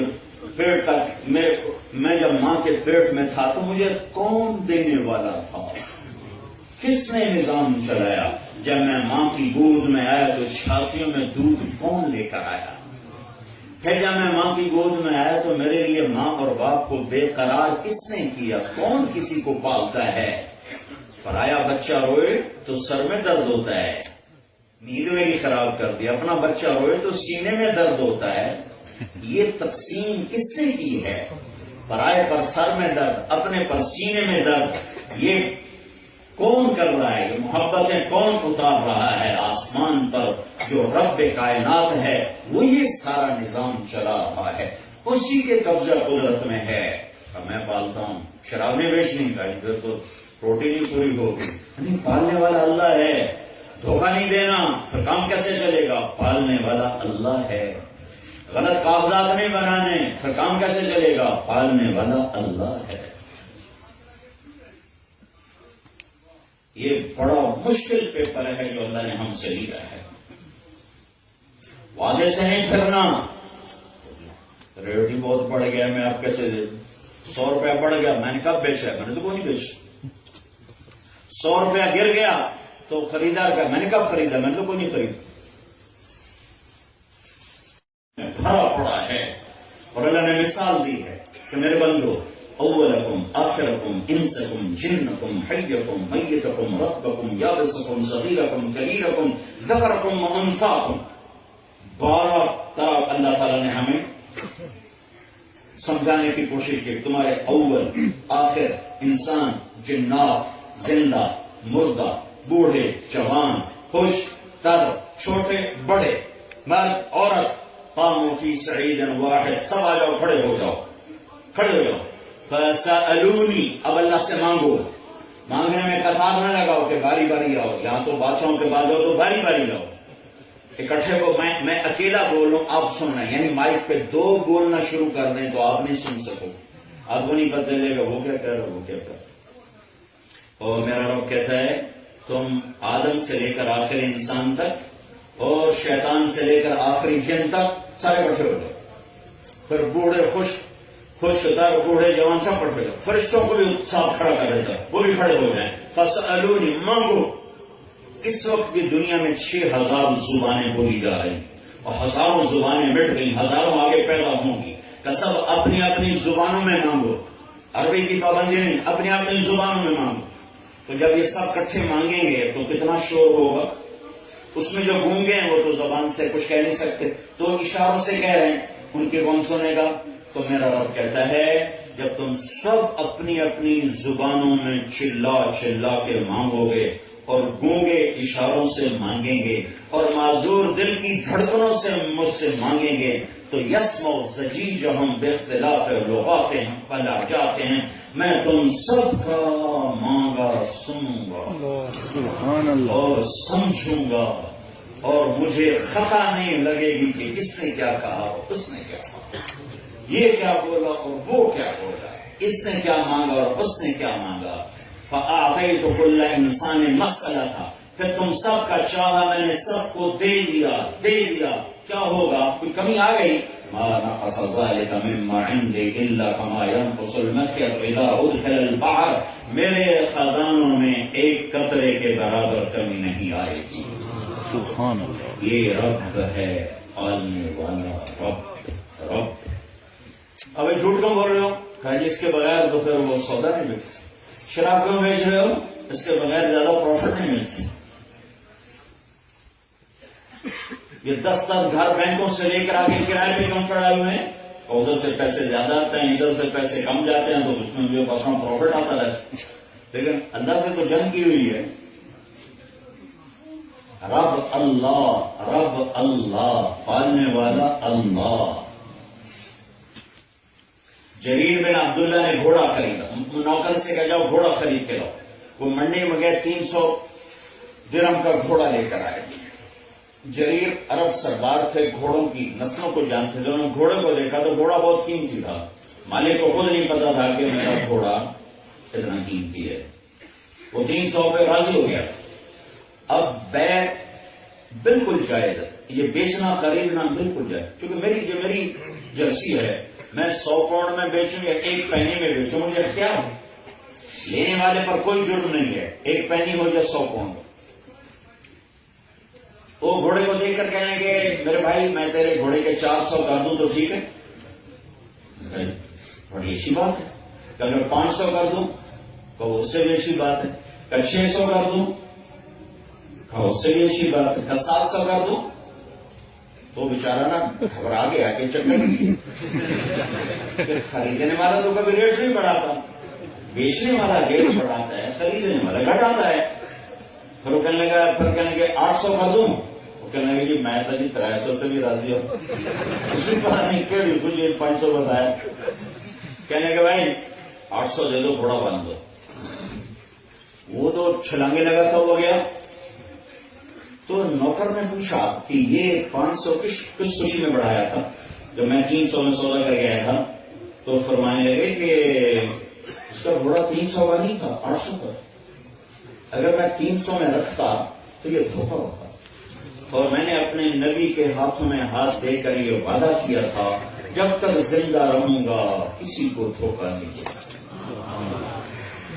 پیٹ تک، میں جب ماں کے پیٹ میں تھا تو مجھے کون دینے والا تھا؟ کس نے نظام چلایا؟ جب میں ماں کی گود میں آیا تو چھاتیوں میں دودھ کون لے کر آیا؟ پھر جب میں ماں کی گود میں آیا تو میرے لیے ماں اور باپ کو بے قرار کس نے کیا؟ کون کسی کو پالتا ہے؟ پرایا بچہ روئے تو سر میں درد ہوتا ہے، نیند میری خراب کر دی. اپنا بچہ روئے تو سینے میں درد ہوتا ہے. یہ تقسیم کس نے کی ہے؟ پرائے پر سر میں درد، اپنے پر سینے میں درد. یہ کون کر رہا ہے؟ یہ محبتیں کون اتار رہا ہے آسمان پر؟ جو رب کائنات ہے وہ یہ سارا نظام چلا رہا ہے، اسی کے قبضہ قدرت میں ہے. اب میں پالتا ہوں، شراب نہیں بیچنی کا، پھر تو روٹی نہیں پوری ہوگی. نہیں، پالنے والا اللہ ہے. دھوکہ نہیں دینا، پھر کام کیسے چلے گا؟ پالنے والا اللہ ہے. غلط کاغذات نہیں بنانے، پھر کام کیسے چلے گا؟ پالنے والا اللہ ہے. یہ بڑا مشکل پیپر ہے جو اللہ نے ہم سے لیا ہے. وعدے سے نہیں پھرنا. ریٹ ہی بہت بڑھ گیا، میں آپ کیسے دے دوں؟ 100 روپیہ بڑھ گیا، میں نے کب بیچا؟ میں نے تو کوئی نہیں بیچا. 100 روپیہ گر گیا تو خریدار کا، میں نے کب خریدا؟ میں نے تو کوئی نہیں خریدا. بھرا پڑا ہے. اور اللہ نے مثال دی ہے کہ میرے بندو، اولکم آخرکم انسکم جنکم حیکم میتکم رتبکم یابسکم صغیرکم کبیرکم ذکرکم وانثاکم. 12 طرح اللہ تعالیٰ نے ہمیں سمجھانے کی کوشش کی. تمہارے اول، آخر، انسان، جنات، زندہ، مردہ، بوڑھے، جوان، خوش، تر، چھوٹے، بڑے، مرد، عورت، قاموا فی صعید واحد. سب آ جاؤ، کھڑے ہو جاؤ، کھڑے ہو جاؤ. فسألونی، اب اللہ سے مانگو. مانگنے میں قطار نہ لگاؤ کہ باری باری آؤ. یہاں تو بادشاہوں کے بعد ہو تو باری باری لاؤ. اکٹھے کو میں اکیلا بولوں، آپ سننا، یعنی مائک پہ 2 بولنا شروع کر دیں تو آپ نہیں سن سکو. آپ کو نہیں پتہ چلے گا وہ کیا کہہ رہا وہ کیا کہہ رہا. اور میرا رب کہتا ہے تم آدم سے لے کر آخری انسان تک اور شیطان سے لے کر آخری جن تک سارے اکٹھے ہو جائے. پھر بوڑھے، خوش تر، بوڑھے، جوان سب اکٹھے ہو جائے. فرشتوں کو بھی ساتھ کھڑا کر دیتا، وہ بھی کھڑے ہو جائیں. فسألونی، مانگو. اس وقت بھی دنیا میں 6000 زبانیں بولی جا رہی اور ہزاروں زبانیں مٹ گئی، ہزاروں آگے پیدا ہوں گی. کہ سب اپنی اپنی زبانوں میں مانگو. عربی کی پابندی نہیں، اپنی اپنی زبانوں میں مانگو. تو جب یہ سب کٹھے مانگیں گے تو کتنا شور ہوگا. اس میں جو گونگے ہیں وہ تو زبان سے کچھ کہہ نہیں سکتے، تو اشاروں سے کہہ رہے ہیں، ان کی کون سنے گا؟ تو میرا رب کہتا ہے جب تم سب اپنی اپنی زبانوں میں چلا چلا کے مانگو گے اور گونگے اشاروں سے مانگیں گے اور معذور دل کی دھڑکنوں سے مجھ سے مانگیں گے تو یسمع زجیجہم باختلاف لغاتہم ولہجاتہم، میں تم سب کا مانگا سنوں گا سبحان اللہ اور سمجھوں گا اور مجھے خطا نہیں لگے گی کہ اس نے کیا کہا اور اس نے کیا کہا، یہ کیا بولا اور وہ کیا بولا، اس نے کیا مانگا اور اس نے کیا مانگا. فَأَعْطَيْتُ كُلَّ إِنسَانٍ مَسْأَلَةً، پھر تم سب کا چاہا میں نے سب کو دے دیا. کیا ہوگا؟ کوئی کمی آ گئی؟ مَا نَقَصَ ذَلِكَ مِمَّا عِنْدِي إِلَّا كَمَا يَنْقُصُ الْمَكْيَةُ إِذَا أُدْخِلَ الْبَحْرَ، میرے خزانوں میں ایک قطرے کے برابر کمی نہیں آئے گی. سبحان اللہ. یہ رب ہے، پالنے والا رب. اب جھوٹ کیوں بول رہے ہو؟ کہا جی اس کے بغیر تو پھر وہ سودا نہیں بکتا. شراب کیوں بیچ رہے ہو؟ اس کے بغیر زیادہ پروفٹ نہیں ملتی. یہ 10 گھر بینکوں سے لے کر آگے کرائے پہ کم چڑھائے ہوئے ہیں، ادھر سے پیسے زیادہ آتے ہیں، ادھر سے پیسے کم جاتے ہیں، تو اس میں جو اپنا پروفٹ آتا رہتا ہے. لیکن اللہ سے تو جنگ کی ہوئی ہے. رب اللہ، پالنے والا اللہ. جریر بن عبداللہ نے گھوڑا خریدا، نوکر سے کہا جاؤ گھوڑا خرید کے لاؤ. وہ منڈی میں گئے 300 درہم کا گھوڑا لے کر آئے. جریر عرب سردار تھے، گھوڑوں کی نسلوں کو جانتے تھے. انہوں نے گھوڑے کو دیکھا تو گھوڑا بہت قیمتی تھا. مالک کو خود نہیں پتا تھا کہ میرا گھوڑا اتنا قیمتی ہے. وہ 300 پہ راضی ہو گیا. اب بیع بالکل جائز ہے، یہ بیچنا خریدنا بالکل جائز. کیونکہ میری جرسی ہے، میں 100 پاؤنڈ میں بیچوں یا 1 پینی میں بیچوں، مجھے اختیار ہے. لینے والے پر کوئی جرم نہیں ہے، 1 پینی ہو یا 100 پاؤنڈ. وہ گھوڑے کو دیکھ کر کہنے کہ میرے بھائی میں تیرے گھوڑے کے 400 کر دوں تو ٹھیک ہے. بڑی اچھی بات ہے. کہ اگر 500 کر دوں تو اس سے بھی اچھی بات ہے. کہ 600 کر دوں اس سے بھی اچھی بات ہے. کہ 700 کر دوں تو بیچارہ نا گھبرا گیا کہ چکر کی. خریدنے والا تو کبھی ریٹ نہیں بڑھاتا، بیچنے والا ریٹ بڑھاتا ہے، خریدنے والا گھٹاتا ہے. پھر وہ کہنے لگا 800 کر دوں. وہ کہنے لگا جی میں تو جی 300 پہ بھی راضی ہوں. اسی پتا نہیں کیڑی کچھ 500 بتایا. کہنے کہ بھائی 800 دے دو، گھوڑا باندھ دو. وہ تو چھلانگے لگا تھا ہو گیا. تو نوکر نے پوچھا کہ یہ 500 کس خوشی میں بڑھایا تھا؟ جب میں 300 میں سودا کر گیا تھا تو فرمانے لگے کہ اس کا گھوڑا 300 کا نہیں تھا، 800 کا. اگر میں 300 میں رکھتا تو یہ دھوکہ ہوتا. اور میں نے اپنے نبی کے ہاتھوں میں ہاتھ دے کر یہ وعدہ کیا تھا جب تک زندہ رہوں گا کسی کو دھوکہ نہیں دیا،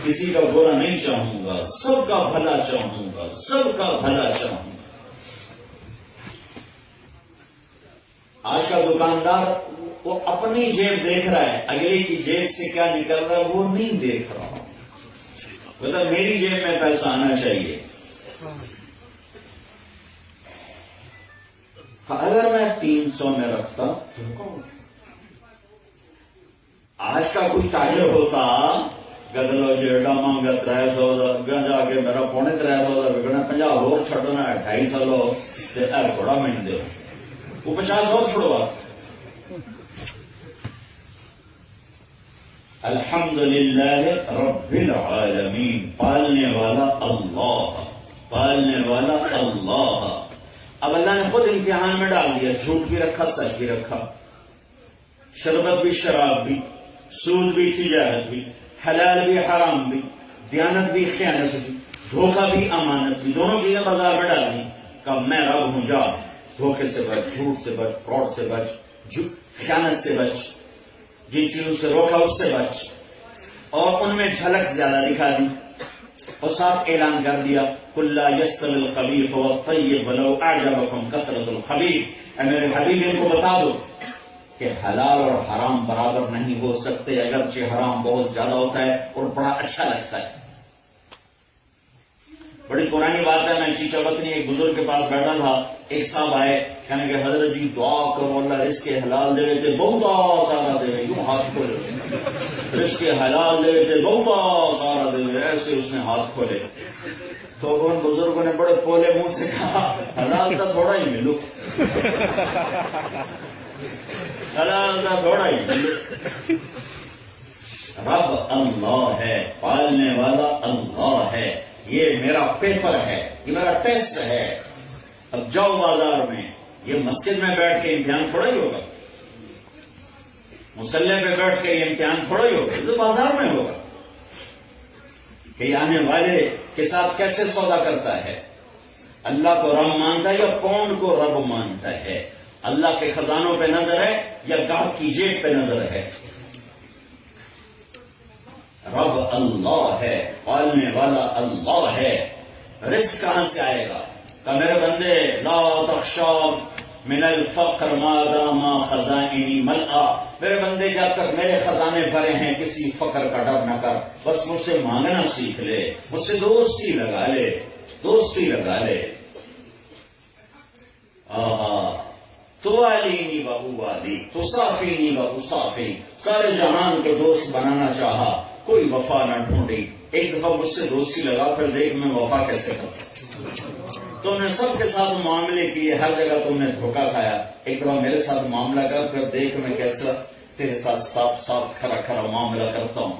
کسی کا برا نہیں چاہوں گا، سب کا بھلا چاہوں گا، سب کا بھلا چاہوں گا. آج کا دکاندار وہ اپنی جیب دیکھ رہا ہے، اگلے کی جیب سے کیا نکل رہا ہے وہ نہیں دیکھ رہا. مطلب میری جیب میں پیسہ آنا چاہیے. اگر میں 300 میں رکھتا تو آج کا کوئی تاجر ہوتا گدلو جیڑا مانگا 300 جا کے میرا 350 بکنا 50 اور چھڈنا 250 لو گھوڑا میں دے وہ 50 اور چھڑوا. الحمدللہ رب العالمین، پالنے والا اللہ، پالنے والا اللہ. اب اللہ نے خود امتحان میں ڈال دیا، جھوٹ بھی رکھا، سچ بھی رکھا، شربت بھی شراب بھی، سود بھی تجارت بھی، حلال بھی حرام بھی، دیانت بھی خیانت بھی، دھوکہ بھی امانت بھی، دونوں چیزیں بازار میں ڈال دی. کہ میں رب ہوں، جا دھوکے سے بچ، جھوٹ سے بچ، فراڈ سے بچ، خیانت سے بچ، جن چیزوں سے روکا اس سے بچ. اور ان میں جھلک زیادہ دکھا دی اور ساتھ اعلان کر دیا قل لا يستوي الخبيث والطيب ولو اعجبكم كثرة الخبيث. اے میرے حبیب ان کو بتا دو کہ حلال اور حرام برابر نہیں ہو سکتے، اگرچہ حرام بہت زیادہ ہوتا ہے اور بڑا اچھا لگتا ہے. بڑی پرانی بات ہے، میں چیچا وطنی ایک بزرگ کے پاس بیٹھا تھا. ایک صاحب آئے کہنے کہ حضرت جی دعا کرو اللہ رزق حلال دے تھے بہت سارا دے، یوں ہاتھ کھولے رزق حلال دے تھے بہت سارا دے، ایسے اس نے ہاتھ کھولے. تو ان بزرگوں نے بڑے پولے منہ سے کہا حلال کا تھوڑا ہی ملو، حلال کا تھوڑا ہی ملو. رب اللہ ہے، پالنے والا اللہ ہے. یہ میرا پیپر ہے، یہ میرا ٹیسٹ ہے. اب جاؤ بازار میں، یہ مسجد میں بیٹھ کے امتحان تھوڑا ہی ہوگا، مسلح پہ بیٹھ کے یہ امتحان تھوڑا ہی ہوگا، تو بازار میں ہوگا کہ آنے والے کے ساتھ کیسے سودا کرتا ہے. اللہ کو رب مانتا ہے یا پاؤنڈ کو رب مانتا ہے؟ اللہ کے خزانوں پہ نظر ہے یا گاہک کی جیب پہ نظر ہے؟ رب اللہ ہے، پالنے والا اللہ ہے. رزق کہاں سے آئے گا؟ کہ میرے بندے لا تخشا من الفقر ما دام خزائنی ملآ. میرے بندے جب تک میرے خزانے بھرے ہیں کسی فقر کا ڈر نہ کر، بس مجھ سے مانگنا سیکھ لے، مجھ سے دوستی لگا لے، دوستی لگا لے. تو علینی بہو والی تو صافینی بہو صافی. سارے جہان کو دوست بنانا چاہا، کوئی وفا نہ ڈھونڈی. ایک دفعہ مجھ سے دوستی لگا، پھر دیکھ میں وفا کیسے کرتا. تم نے سب کے ساتھ معاملے کیے، ہر جگہ تم نے دھوکہ کھایا. ایک دفعہ میرے ساتھ معاملہ کر، پھر دیکھ میں کیسا تیرے ساتھ صاف صاف کھرا کھرا معاملہ کرتا ہوں.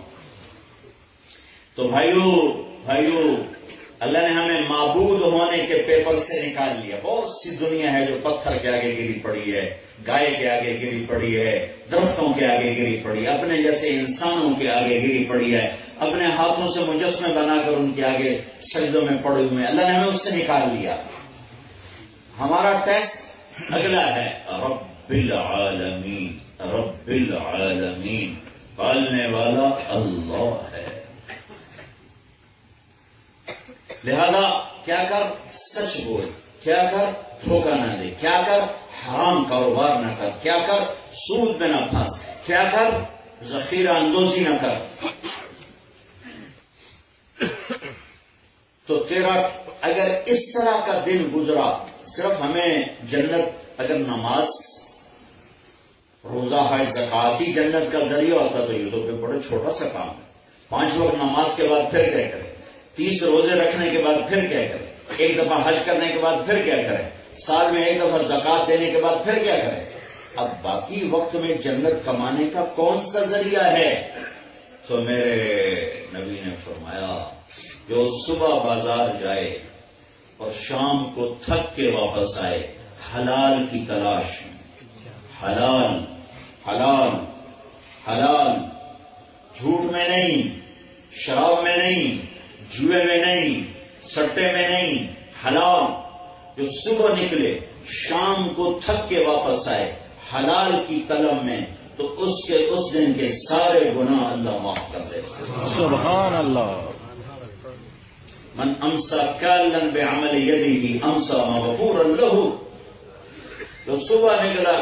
تو بھائیو اللہ نے ہمیں معبود ہونے کے پیپر سے نکال لیا. بہت سی دنیا ہے جو پتھر کے آگے گری پڑی ہے, گائے کے آگے گری پڑی ہے, درختوں کے آگے گری پڑی ہے, اپنے جیسے انسانوں کے آگے گری پڑی ہے, اپنے ہاتھوں سے مجسمے بنا کر ان کے آگے سجدوں میں پڑے ہوئے. اللہ نے ہمیں اس سے نکال لیا. ہمارا ٹیسٹ اگلا ہے رب العالمین. رب العالمین, پالنے والا اللہ ہے. لہذا کیا کر سچ بول, کیا کر دھوکہ نہ دے, کیا کر حرام کاروبار نہ کر, کیا کر سود میں نہ پھنس, کیا کر ذخیرہ اندوزی نہ کر. تو تیرا اگر اس طرح کا دن گزرا, صرف ہمیں جنت اگر نماز روزہ ہے زکات ہی جنت کا ذریعہ ہوتا تو یہ تو بڑا چھوٹا سا کام ہے. 5 وقت نماز کے بعد پھر کیا کرے, 30 روزے رکھنے کے بعد پھر کیا کرے, 1 دفعہ حج کرنے کے بعد پھر کیا کرے, سال میں 1 دفعہ زکات دینے کے بعد پھر کیا کرے. اب باقی وقت میں جنت کمانے کا کون سا ذریعہ ہے؟ تو میرے نبی نے فرمایا جو صبح بازار جائے اور شام کو تھک کے واپس آئے حلال کی تلاش میں, حلال حلال حلال, جھوٹ میں نہیں, شراب میں نہیں, جوئے میں نہیں, سٹے میں نہیں, حلال. جو صبح نکلے شام کو تھک کے واپس آئے حلال کی طلب میں, تو اس دن کے سارے گناہ اللہ معاف کر دے. سبحان اللہ. من امسا کالن بعمل یدہ امسا مغفورا لہ. جو صبح نکلا,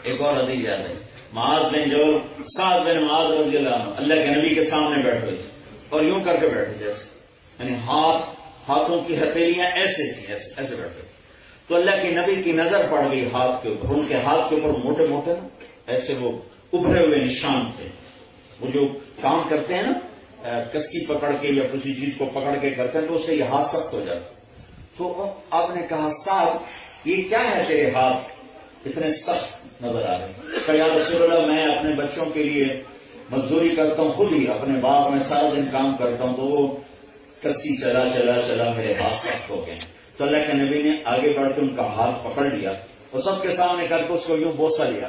ایک اور حدیث یاد ہے, معاذ بن جبل, سعد بن معاذ رضی اللہ عنہ اللہ کے نبی کے سامنے بیٹھ گئے اور یوں کر کے بیٹھے جیسے, یعنی ہاتھوں کی ہتھیلیاں ایسے تھیں, ایسے بیٹھے. تو اللہ کے نبی کی نظر پڑ گئی ہاتھ کے اوپر. ان کے ہاتھ کے اوپر موٹے موٹے ایسے وہ ابھرے ہوئے نشان تھے. وہ جو کام کرتے ہیں نا کسی پکڑ کے یا کسی چیز کو پکڑ کے کرتے ہیں تو اس سے یہ ہاتھ سخت ہو جاتا. تو آپ نے کہا سعد یہ کیا ہے تیرے ہاتھ اتنے سخت نظر آ رہے؟ کہ یا رسول اللہ میں اپنے بچوں کے لیے مزدوری کرتا ہوں, خود ہی اپنے باغ میں سارا دن کام کرتا ہوں, تو وہ کسی چلا چلا چلا میرے ہاتھ سخت ہو گئے. تو اللہ کے نبی نے آگے بڑھ کے ان کا ہاتھ پکڑ لیا اور سب کے سامنے کر کے اس کو یوں بوسہ لیا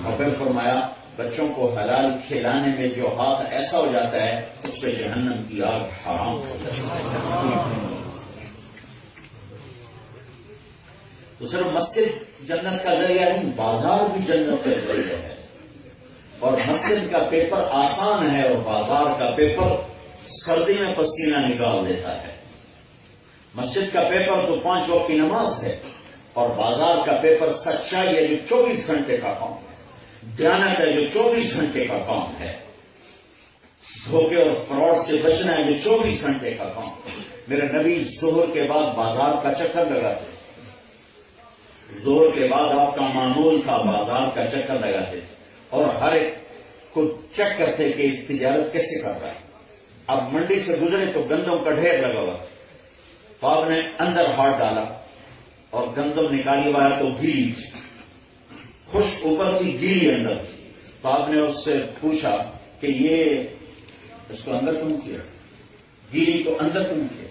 اور پھر فرمایا بچوں کو حلال کھلانے میں جو ہاتھ ایسا ہو جاتا ہے اس پہ جہنم کی آگ حرام ہو جاتی ہے. تو صرف مسجد جنت کا ذریعہ نہیں, بازار بھی جنت کا ذریعہ ہے. اور مسجد کا پیپر آسان ہے اور بازار کا پیپر سردی میں پسینہ نکال دیتا ہے. مسجد کا پیپر تو 5 وقت کی نماز ہے اور بازار کا پیپر سچائی ہے جو 24 گھنٹے کا کام ہے, دیانت ہے جو 24 گھنٹے کا کام ہے, دھوکے اور فراڈ سے بچنا ہے جو 24 گھنٹے کا کام ہے. میرے نبی ظہر کے بعد بازار کا چکر لگاتے, ظہر کے بعد آپ کا معمول تھا بازار کا چکر لگاتے اور ہر ایک کو چیک کرتے کہ اس تجارت کیسے کر رہا ہے. اب منڈی سے گزرے تو گندم کا ڈھیر لگا ہوا, تو آپ نے اندر ہاتھ ڈالا اور گندم نکالی ہوا ہے تو گیلی تھی, خشک اوپر تھی گیلی اندر تھی. تو آپ نے اس سے پوچھا کہ یہ اس کو اندر کیوں کیا, گیلی کو اندر کیوں کیا؟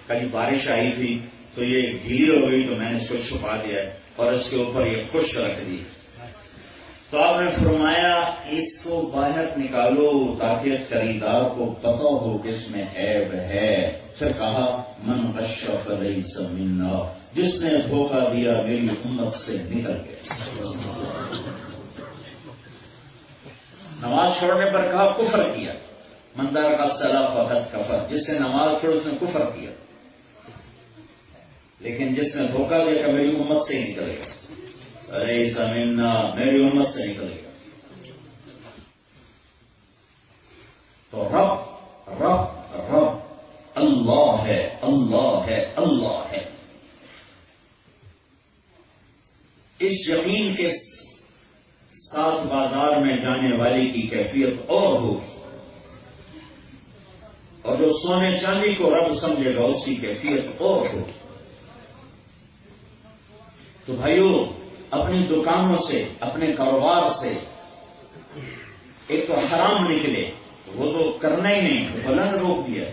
کہیں بارش آئی تھی تو یہ گیلی ہو گئی تو میں نے اس کو چھپا دیا ہے اور اس کے اوپر یہ خشک رکھ دی. تو آپ نے فرمایا اس کو باہر نکالو تاکہ خریدار کو پتہ ہو کہ اس میں عیب ہے. پھر کہا من غش فلیس منا, جس نے دھوکہ دیا میری امت سے نکل گیا. نماز چھوڑنے پر کہا کفر کیا, مندر کا صلاح فقط کفر, جس نے نماز چھوڑ اس نے کفر کیا. لیکن جس نے دھوکہ دیا کہ میری امت سے ہی نکلے گا, ارے زمینہ میری امت سے نکلے گا. تو رب رب رب اللہ ہے, اللہ ہے, اللہ ہے. اس یقین کے ساتھ بازار میں جانے والی کی کیفیت اور ہوگی, اور جو سونے چاندی کو رب سمجھے گا اس کی کیفیت اور ہوگی. تو بھائیو اپنی دکانوں سے اپنے کاروبار سے ایک تو حرام نکلے وہ تو کرنا ہی نہیں, بلند روک دیا,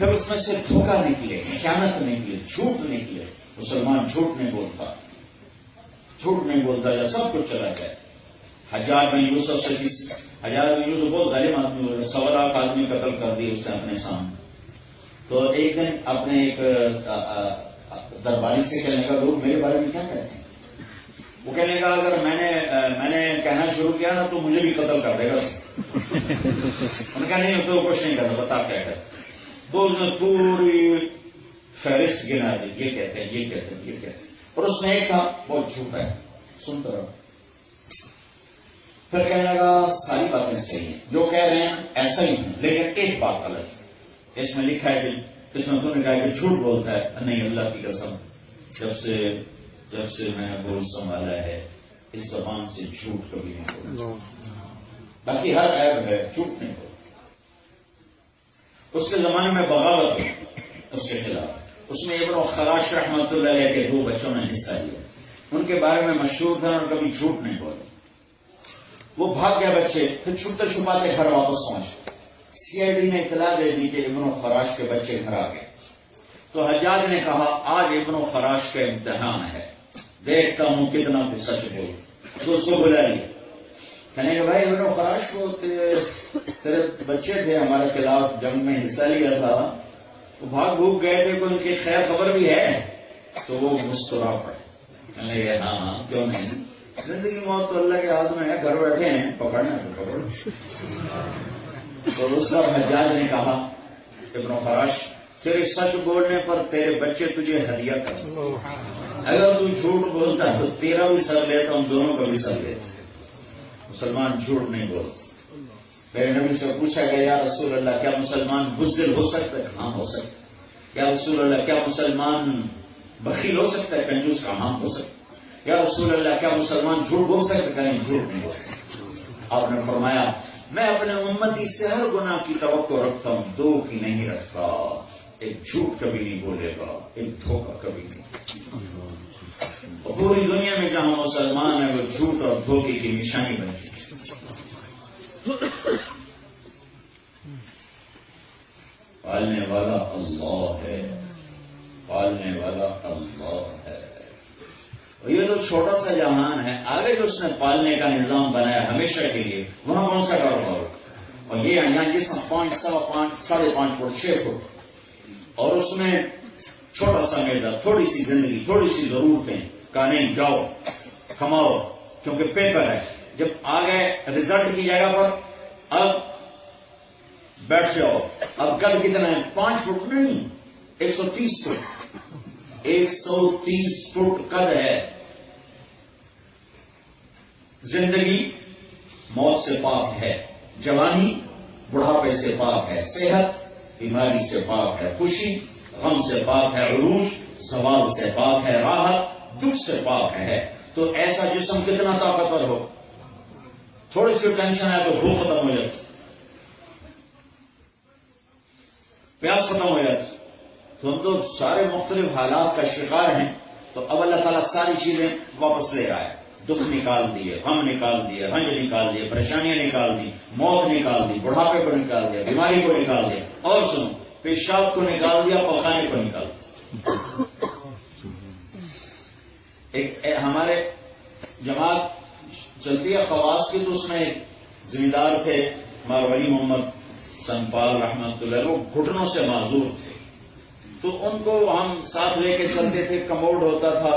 پھر اس میں سے دھوکہ نکلے، خیانت نکلے، جھوٹ نکلے. مسلمان جھوٹ نہیں بولتا، جھوٹ نہیں بولتا، یا سب کچھ چلا جائے. حجاج بن یوسف سے حجاج بن یوسف بہت ظالم آدمی ہو، 1.25 لاکھ آدمی قتل کر دیے اس نے اپنے سامنے. تو ایک دن اپنے ایک درباری سے کہنے کا لوگ میرے بارے میں کیا کہتے ہیں؟ وہ کہنے کا اگر میں نے کہنا شروع کیا نا تو مجھے بھی قتل کر دے گا. ان کا نہیں تو کچھ نہیں کرتا، بتا کیا کرتا. تو اس نے پوری فہرست گنا دی، یہ کہتے ہیں، یہ کہتے ہیں، یہ کہتے ہیں. اور اس میں ایک تھا بہت جھوٹا ہے، سنتا رہو. پھر کہنے لگا ساری باتیں صحیح ہیں، جو کہہ رہے ہیں ایسا ہی ہے، لیکن ایک بات غلط ہے. اس میں لکھا ہے کہ اس میں تو نے کہا کہ جھوٹ بولتا ہے. نہیں، اللہ کی قسم، جب سے میں نے بول سنبھالا ہے اس زبان سے جھوٹ کبھی نہیں بولا. باقی ہر عیب ہے، جھوٹ نہیں بولا. اس کے زمانے میں بغاوت اس کے خلاف، اس میں ابن خراش رحمۃ اللہ علیہ کے 2 بچوں نے حصہ لیا. ان کے بارے میں مشہور تھا اور کبھی جھوٹ نہیں بولے. وہ بھاگ گئے بچے، پھر چھپتے چھپاتے گھر واپس پہنچے. CID نے اطلاع دے دی کہ ابن خراش کے بچے گھر آ گئے. تو حجاج نے کہا آج ابن خراش کا امتحان ہے، دیکھتا ہوں کتنا تو سچ بول. تو اس کو بلا لیا. کہنے کہ بھائی ابن خراش کو تیرے بچے تھے، ہمارے خلاف جنگ میں حصہ لیا تھا، وہ بھاگ بھوگ گئے تھے، کوئی ان کی خیر خبر بھی ہے؟ تو وہ مسکرا پڑے. کہنے لگے ہاں کیوں نہیں، زندگی موت تو اللہ کے ہاتھ میں ہے، گھر بیٹھے ہیں، پکڑنا ہے تو پکڑو. تو اس وقت حجاج نے کہا ابن خراش تیرے سچ بولنے پر تیرے بچے تجھے ہدیہ کر، اگر تو جھوٹ بولتا تو تیرا بھی سر لیتا، ہم دونوں کا بھی سر لیتا. مسلمان جھوٹ نہیں بولتا. میرے نبی سے پوچھا گیا یا رسول اللہ کیا مسلمان بزدل ہو سکتا ہے؟ ہاں ہو سکتا ہے. یا رسول اللہ کیا مسلمان بخیل ہو سکتا ہے؟ کنجوس کا؟ ہاں ہو سکتا ہے. یا رسول اللہ کیا مسلمان جھوٹ بول سکتا ہے؟ کہیں جھوٹ نہیں بول سکتا. آپ نے فرمایا میں اپنے امتی سے ہر گناہ کی توقع رکھتا ہوں، 2 کی نہیں رکھتا. ایک جھوٹ کبھی نہیں بولے گا، ایک دھوکہ کبھی نہیں. اور پوری دنیا میں جہاں مسلمان ہیں وہ جھوٹ اور دھوکے کی نشانی بن چکی. پالنے والا اللہ ہے، پالنے والا اللہ ہے. اور یہ جو چھوٹا سا جہان ہے، آگے جو اس نے پالنے کا نظام بنایا ہمیشہ کے لیے، وہاں کون سا کاروبار ہو. اور یہ یہاں جس 5 سوا 5 ساڑھے 5 فٹ 6 فٹ، اور اس میں چھوٹا سا میدان، تھوڑی سی زندگی، تھوڑی سی ضرورتیں، کہا نہیں جاؤ کماؤ، کیونکہ پیپر ہے. جب آ گئے ریزلٹ کی جگہ پر اب بیٹھ جاؤ. اب قد کتنا ہے؟ 5 فٹ نہیں، 130 فٹ. 130 فٹ قد ہے. زندگی موت سے پاک ہے، جوانی بڑھاپے سے پاک ہے، صحت بیماری سے پاک ہے، خوشی غم سے پاک ہے، عروج زوال سے پاک ہے، راحت دکھ سے پاک ہے. تو ایسا جسم کتنا طاقتور ہو، تھوڑی سی ٹینشن ہے تو بھوک ختم ہو جاتی، پیاس ختم ہو جاتی. تو ہم تو سارے مختلف حالات کا شکار ہیں. تو اب اللہ تعالیٰ ساری چیزیں واپس لے رہا ہے. دکھ نکال دیے، غم نکال دیے، رنج نکال دیے، پریشانیاں نکال دی، موت نکال دی، بڑھاپے کو نکال دیا، بیماری کو نکال دیا، اور سنو پیشاب کو نکال دیا، پخانے کو نکال دیا. ایک ہمارے جماعت چلتی ہے خواص کی، تو اس میں ذمہ دار تھے مارولی محمد سنپال رحمت اللہ، وہ گھٹنوں سے معذور تھے. تو ان کو ہم ساتھ لے کے چلتے تھے. کموڈ ہوتا تھا،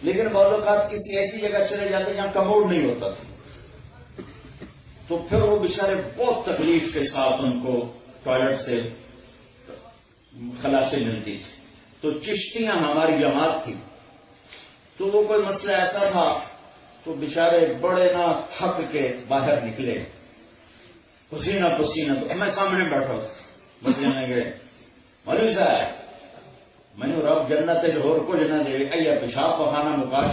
لیکن بعض اوقات کسی ایسی جگہ چلے جاتے جہاں کموڈ نہیں ہوتا تھا. تو پھر وہ بیچارے بہت تکلیف کے ساتھ ان کو ٹوائلٹ سے خلاصی ملتی تھی. تو چشتیاں ہماری جماعت تھی، تو وہ کوئی مسئلہ ایسا تھا تو بیچارے بڑے نہ تھک کے باہر نکلے، پسینہ پسینہ. تو میں سامنے بیٹھا تھا، بچنے گئے مولوی صاحب میں نے رب جنت اور کچھ نہ دے ایا پیشاب پخانا مکاش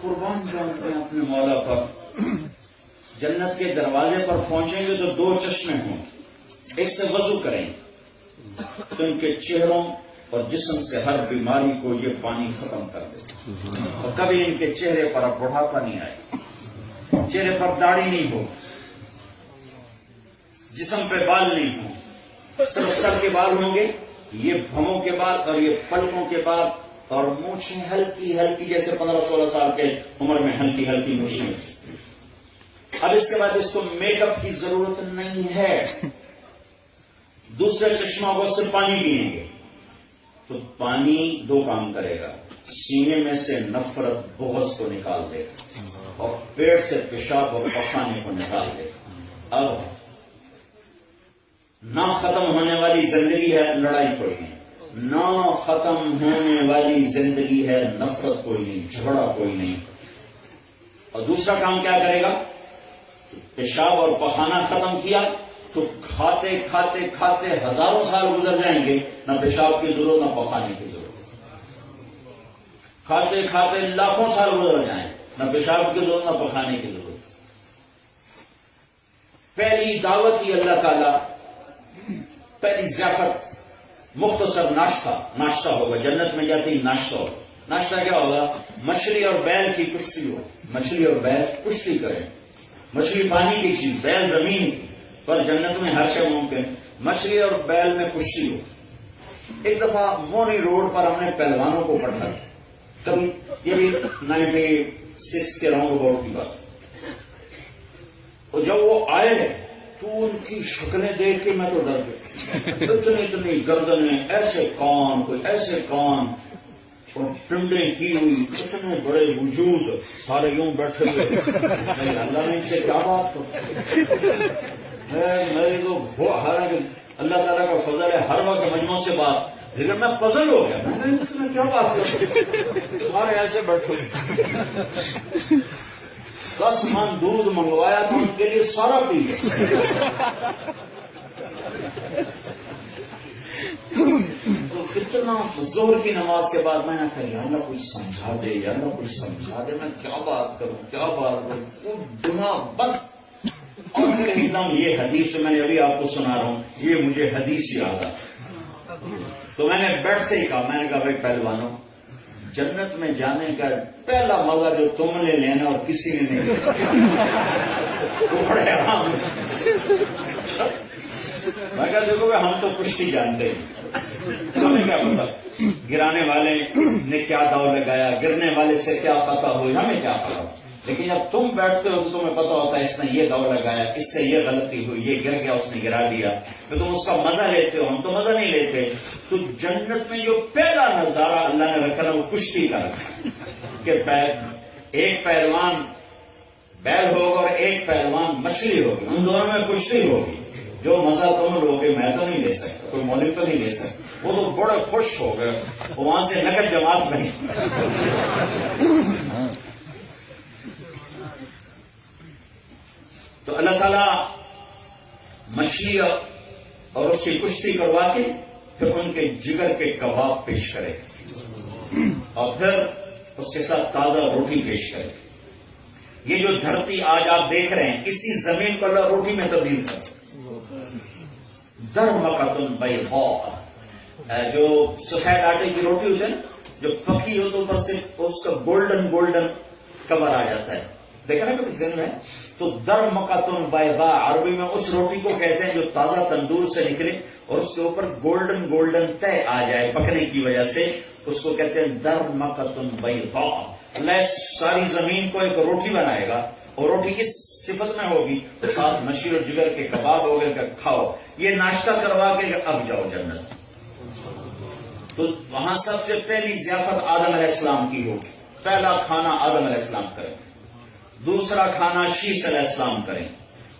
قربان جانتے ہیں اپنے مولا پر. جنت کے دروازے پر پہنچیں گے تو 2 چشمے ہوں، ایک سے وضو کریں تو ان کے چہروں اور جسم سے ہر بیماری کو یہ پانی ختم کر دے، اور کبھی ان کے چہرے پر اب بڑھاپا نہیں آئے، چہرے پر داڑھی نہیں ہو، جسم پہ بال نہیں ہوں، صرف سر کے بال ہوں گے، یہ بھووں کے بال اور یہ پلکوں کے بال، اور مونچھیں ہلکی ہلکی جیسے 15-16 سال کے عمر میں ہلکی ہلکی مونچھیں. اب اس کے بعد اس کو میک اپ کی ضرورت نہیں ہے. دوسرے چشمہ کو صرف پانی پئیں گے تو پانی 2 کام کرے گا، سینے میں سے نفرت بغض کو نکال دے گا اور پیٹ سے پیشاب اور پخانے کو نکال دے گا. اب نہ ختم ہونے والی زندگی ہے لڑائی کوئی نہیں، نہ ختم ہونے والی زندگی ہے نفرت کوئی نہیں، جھگڑا کوئی نہیں. اور دوسرا کام کیا کرے گا؟ پیشاب اور پخانہ ختم کیا تو کھاتے کھاتے کھاتے ہزاروں سال گزر جائیں گے، نہ پیشاب کی ضرورت نہ پخانے کی ضرورت. کھاتے کھاتے لاکھوں سال گزر جائیں، نہ پیشاب کی ضرورت نہ پخانے کی ضرورت. پہلی دعوت ہی اللہ تعالی، پہلی ضیافت مختصر ناشتہ ہوگا. جنت میں جاتے ہی ناشتہ ہوگا. ناشتہ کیا ہوگا؟ مچھلی اور بیل کی کشتی ہو. مچھلی اور بیل کشتی کریں. مچھلی پانی کی چیز، بیل زمین کی، پر جنت میں ہر شے ممکن. مچھلی اور بیل میں کشتی ہو. ایک دفعہ مونی روڈ پر ہم نے پہلوانوں کو پڑھا، کبھی یہ بھی 96 کے راؤنڈ اباؤٹ کی بات. اور جب وہ آئے تو ان کی شکلیں دیکھ کے میں تو ڈر گیا. اتنی گردنیں، ایسے کان، کوئی ایسے کان، اور ٹنڈیں کی ہوئی، اتنے بڑے وجود، سارے یوں بیٹھے ہوئے. اللہ نے ان سے کیا بات میرے تو حالانکہ اللہ تعالیٰ کا فضل ہے ہر وقت مجموعوں سے بات، لیکن میں پزل ہو گیا. میں نے اس میں کیا بات کر، سارے ایسے بیٹھے. 10 من دودھ منگوایا تو ان کے لیے سارا پی گیا. تو کتنا زور کی نماز کے بعد میں نے کہا یا اللہ کوئی سمجھا دے، یا اللہ کوئی سمجھا دے، میں کیا بات کروں. وہ دماغ بند. اور پھر ایک دم یہ حدیث میں نے ابھی آپ کو سنا رہا ہوں، یہ مجھے حدیث یاد آ. تو میں نے بیٹھ سے ہی کہا، میں نے کہا بھائی پہلوانوں، جنت میں جانے کا پہلا مزہ جو تم نے لینا اور کسی نے نہیں وہ بڑے آرام. میں کہا دیکھو ہم تو کشتی جانتے ہیں، ہمیں کیا پتا گرانے والے نے کیا داؤ لگایا، گرنے والے سے کیا فتح ہوئی، ہمیں کیا پتا. لیکن جب تم بیٹھتے ہو تو تمہیں پتا ہوتا ہے اس نے یہ داؤ لگایا، اس سے یہ غلطی ہوئی، یہ گر گیا، اس نے گرا دیا، تو تم اس کا مزہ لیتے ہو. ہم تو مزہ نہیں لیتے. تو جنت میں جو پہلا نظارہ اللہ نے رکھا وہ کشتی کا رکھا کہ ایک پہلوان بیل ہوگا اور ایک پہلوان مچھلی ہوگی، ان دونوں میں کشتی ہوگی. جو مزہ تم لوگے میں تو نہیں لے سکتا، کوئی مولک تو نہیں لے سکتا. وہ تو بڑے خوش ہو گئے، وہاں سے نقل جماعت بنی. تو اللہ تعالیٰ مچھلی اور اس کی کشتی کروا کے پھر ان کے جگر کے کباب پیش کرے اور پھر اس کے ساتھ تازہ روٹی پیش کرے. یہ جو دھرتی آج آپ دیکھ رہے ہیں، اسی زمین کو اللہ روٹی میں تبدیل کر. درمقۃ بیضاء، جو سفید آٹے کی روٹی ہوتی ہے نا، جو پکی ہو تو اوپر سے اس کا گولڈن کور آ جاتا ہے، دیکھا نا کبھی ذہن میں. تو درمقۃ بیضاء عربی میں اس روٹی کو کہتے ہیں جو تازہ تندور سے نکلے اور اس کے اوپر گولڈن تہ آ جائے پکنے کی وجہ سے، اس کو کہتے ہیں درمقۃ بیضاء. اللہ ساری زمین کو ایک روٹی بنائے گا اور روٹی اس صفت میں ہوگی تو ساتھ مچھلی اور جگر کے کباب ہو گئے کہ کھاؤ. یہ ناشتہ کروا کے اب جاؤ جنت. تو وہاں سب سے پہلی ضیافت آدم علیہ السلام کی ہوگی. پہلا کھانا آدم علیہ السلام کریں، دوسرا کھانا شیس علیہ السلام کریں،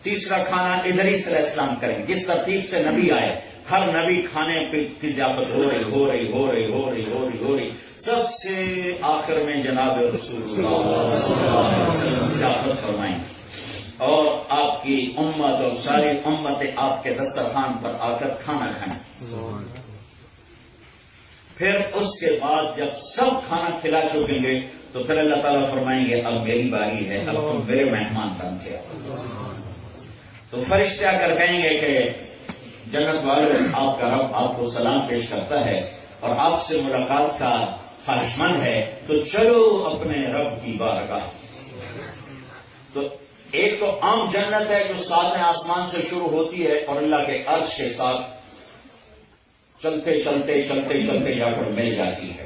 تیسرا کھانا ادریس علیہ السلام کریں. جس ترتیب سے نبی آئے ہر نبی کھانے کی ضیافت ہو رہی. سب سے آخر میں جناب رسول اللہ ضیافت فرمائیں اور آپ کی امت اور ساری امت آپ کے دسترخوان پر آ کر کھانا کھائیں. پھر اس کے بعد جب سب کھانا کھلا چکیں گے تو پھر اللہ تعالیٰ فرمائیں گے اب میری باری ہے، اب تم میرے مہمان بن کے آؤ. تو فرشتے آ کر کہیں گے کہ جنت والے آپ کا رب آپ کو سلام پیش کرتا ہے اور آپ سے ملاقات کا خواہشمند ہے تو چلو اپنے رب کی بارگاہ. تو ایک تو عام جنت ہے جو ساتویں آسمان سے شروع ہوتی ہے اور اللہ کے عرش کے ساتھ چلتے چلتے چلتے چلتے جا کر مل جاتی ہے.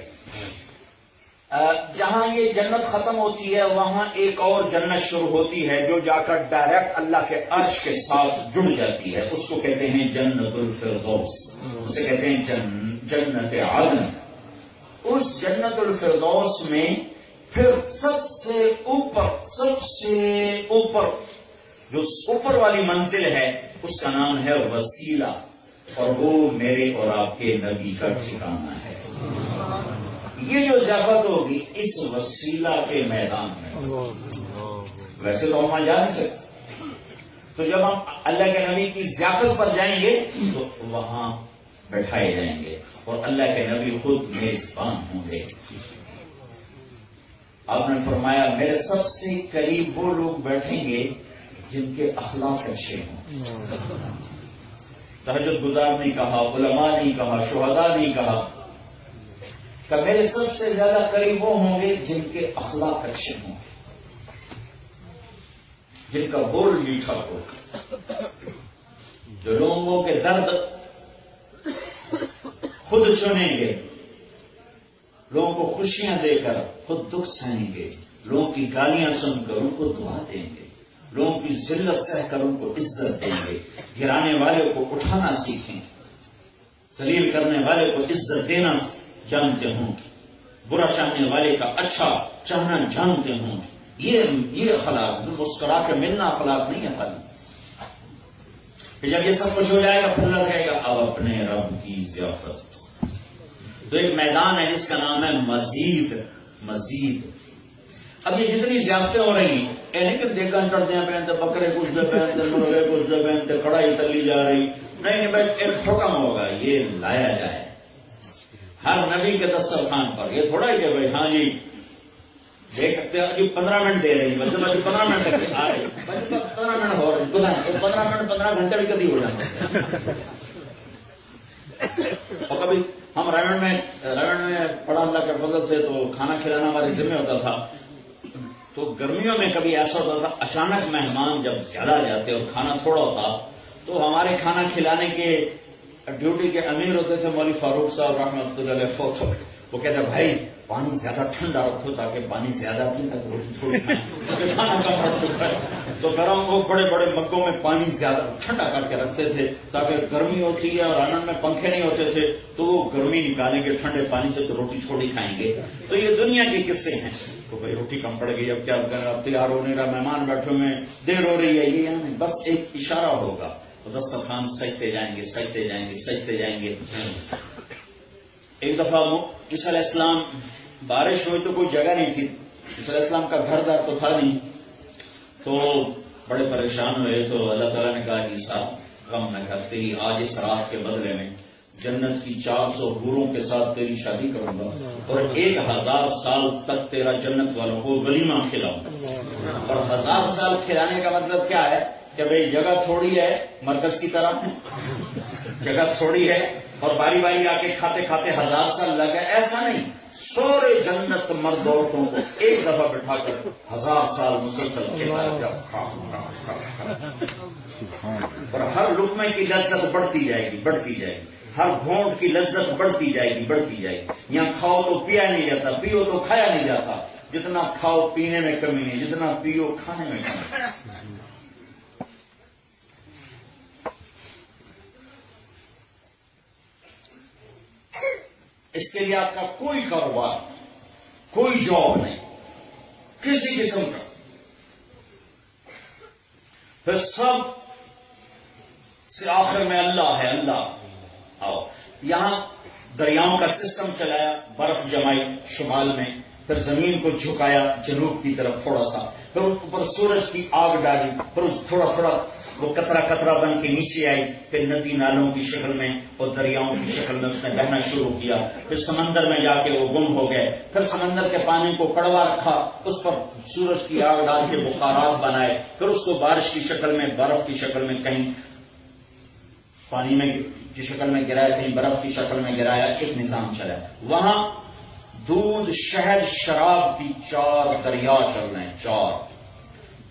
جہاں یہ جنت ختم ہوتی ہے وہاں ایک اور جنت شروع ہوتی ہے جو جا کر ڈائریکٹ اللہ کے عرش کے ساتھ جڑ جاتی ہے. اس کو کہتے ہیں جنت الفردوس، اسے کہتے ہیں جنت عدن. اس جنت الفردوس میں پھر سب سے اوپر جو اوپر والی منزل ہے اس کا نام ہے وسیلہ، اور وہ میرے اور آپ کے نبی کا ٹھکانہ ہے. یہ جو ضیافت ہوگی اس وسیلہ کے میدان میں، ویسے تو ہم وہاں جا نہیں سکتے، تو جب ہم اللہ کے نبی کی ضیافت پر جائیں گے تو وہاں بیٹھائے جائیں گے اور اللہ کے نبی خود میزبان ہوں گے. آپ نے فرمایا میرے سب سے قریب وہ لوگ بیٹھیں گے جن کے اخلاق اچھے ہوں. تہجد گزار نہیں کہا، علماء نہیں کہا، شہداء نہیں کہا، کہ میرے سب سے زیادہ قریب وہ ہوں گے جن کے اخلاق اچھے ہوں، جن کا بول میٹھا ہو، جو لوگوں کے درد خود چنیں گے، لوگوں کو خوشیاں دے کر خود دکھ سہیں گے، لوگوں کی گالیاں سن کر ان کو دعا دیں گے، لوگوں کی ذلت سہ کر ان کو عزت دیں گے، گرانے والے کو اٹھانا سیکھیں، ذلیل کرنے والے کو عزت دینا جانتے ہوں، برا چاہنے والے کا اچھا چاہنا جانتے ہوں. یہ اخلاق مسکرا کے ملنا اخلاق نہیں ہے. خالی جب یہ سب کچھ ہو جائے گا پھر اللہ کہے گا اب اپنے رب کی ضیافت. تو ایک میدان ہے جس کا نام ہے مزید. اب یہ جتنی ضیافتیں ہو رہی ہیں نہیں کہ دیکھا چڑھتے ہیں پہنتے بکرے کچھ دے پہنتے مرغے کچھ دے پہنتے کڑھائی تلی جا رہی، نہیں بھائی ایک حکم ہوگا یہ لایا جائے ہر نبی کے دسترخوان پر. یہ تھوڑا ہے کہ بھائی ہاں جی دیکھ سکتے ہیں ابھی 15 منٹ دے رہی مطلب ابھی 15 منٹ تک آ رہی 15 منٹ ہو رہی 15 منٹ 15 گھنٹے بھی کبھی ہو جاتے ہیں. اور کبھی ہم رائمنڈ میں پڑا اللہ کے فضل سے تو کھانا کھلانا ہمارے ذمہ ہوتا تھا. تو گرمیوں میں کبھی ایسا ہوتا تھا اچانک مہمان جب زیادہ آ جاتے اور کھانا تھوڑا ہوتا تو ہمارے کھانا کھلانے کے ڈیوٹی کے امیر ہوتے تھے مولوی فاروق صاحب رحمۃ اللہ علیہ فوت ہو گئے. وہ کہتے بھائی پانی زیادہ ٹھنڈا رکھو تاکہ پانی زیادہ پی تاکہ روٹی تھوڑی کھائیں کھانا کم پڑ چکا ہے. تو گرم وہ بڑے بڑے مگوں میں پانی زیادہ ٹھنڈا کر کے رکھتے تھے تاکہ گرمی ہوتی ہے اور آنگن میں پنکھے نہیں ہوتے تھے تو وہ گرمی نکالیں گے ٹھنڈے پانی سے تو روٹی تھوڑی کھائیں گے. تو یہ دنیا کے قصے ہیں. تو بھائی روٹی کم پڑ گئی اب کیا کریں، اب تیار ہونے کا مہمان بیٹھے ہوئے دیر ہو رہی ہے، یہ یعنی بس ایک اشارہ ہوگا تو دسترخوان سجتے جائیں گے سجتے جائیں گے سجتے جائیں گے. ایک دفعہ عیسیٰ علیہ السلام بارش ہوئی تو کوئی جگہ نہیں تھی، عیسیٰ علیہ السلام کا گھر دار تو تھا نہیں، تو بڑے پریشان ہوئے. تو اللہ تعالیٰ نے کہا عیسیٰ غم نہ کر، تیری آج اس رات کے بدلے میں جنت کی 400 حوروں کے ساتھ تیری شادی کروں گا اور 1000 سال تک تیرا جنت والوں کو ولیمہ کھلاؤں. اور 1000 سال کھلانے کا مطلب کیا ہے کہ بھئی جگہ تھوڑی ہے مرکز کی طرح جگہ تھوڑی ہے اور باری باری آ کے کھاتے کھاتے 1000 سال لگ گئے، ایسا نہیں. سورے جنت مرد عورتوں کو ایک دفعہ بٹھا کر 1000 سال مسلسل کھلایا اور ہر لقمے کی لذت بڑھتی جائے گی بڑھتی جائے گی، ہر گھونٹ کی لذت بڑھتی جائے گی بڑھتی جائے گی. یہاں کھاؤ تو پیا نہیں جاتا، پیو تو کھایا نہیں جاتا. جتنا کھاؤ پینے میں کمی نہیں، جتنا پیو کھانے میں کمی. اس کے لیے آپ کا کوئی کاروبار کوئی جاب نہیں کسی قسم کا. پھر سب سے آخر میں اللہ ہے اللہ. آؤ یہاں دریاؤں کا سسٹم چلایا، برف جمائی شمال میں، پھر زمین کو جھکایا جنوب کی طرف تھوڑا سا، پھر اس اوپر سورج کی آگ ڈالی، پھر تھوڑا تھوڑا وہ قطرہ قطرہ بن کے نیچے آئی، پھر ندی نالوں کی شکل میں اور دریاؤں کی شکل میں اس نے بہنا شروع کیا. پھر سمندر میں جا کے وہ گم ہو گئے. پھر سمندر کے پانی کو کڑوا رکھا، اس پر سورج کی آگ ڈال کے بخارات بنائے، پھر اس کو بارش کی شکل میں برف کی شکل میں کہیں پانی میں کی شکل میں گرایا، کہیں برف کی شکل میں گرایا، ایک نظام چلا. وہاں دودھ، شہد، شراب کی 4 دریا چل رہے ہیں. 4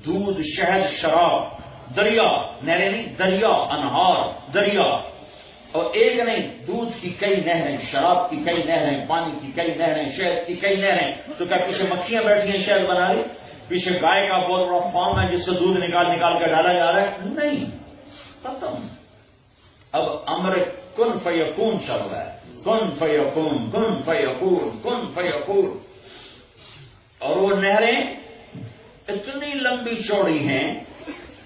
دودھ، شہد، شراب، دریا، نہریں نہیں، دریا، انہار، دریا. اور ایک نہیں، دودھ کی کئی نہریں، شراب کی کئی نہریں، پانی کی کئی نہریں، شہد کی کئی نہریں. تو کیا پیچھے مکھیاں بیٹھی ہیں شہد بنا رہی؟ پیچھے گائے کا بہت بڑا فارم ہے جس سے دودھ نکال نکال کر ڈالا جا رہا ہے؟ نہیں، ختم. اب امر کن فیکون چل رہا ہے. کن فیکون، کن فیکون، کن فیکون. اور وہ نہریں اتنی لمبی چوڑی ہیں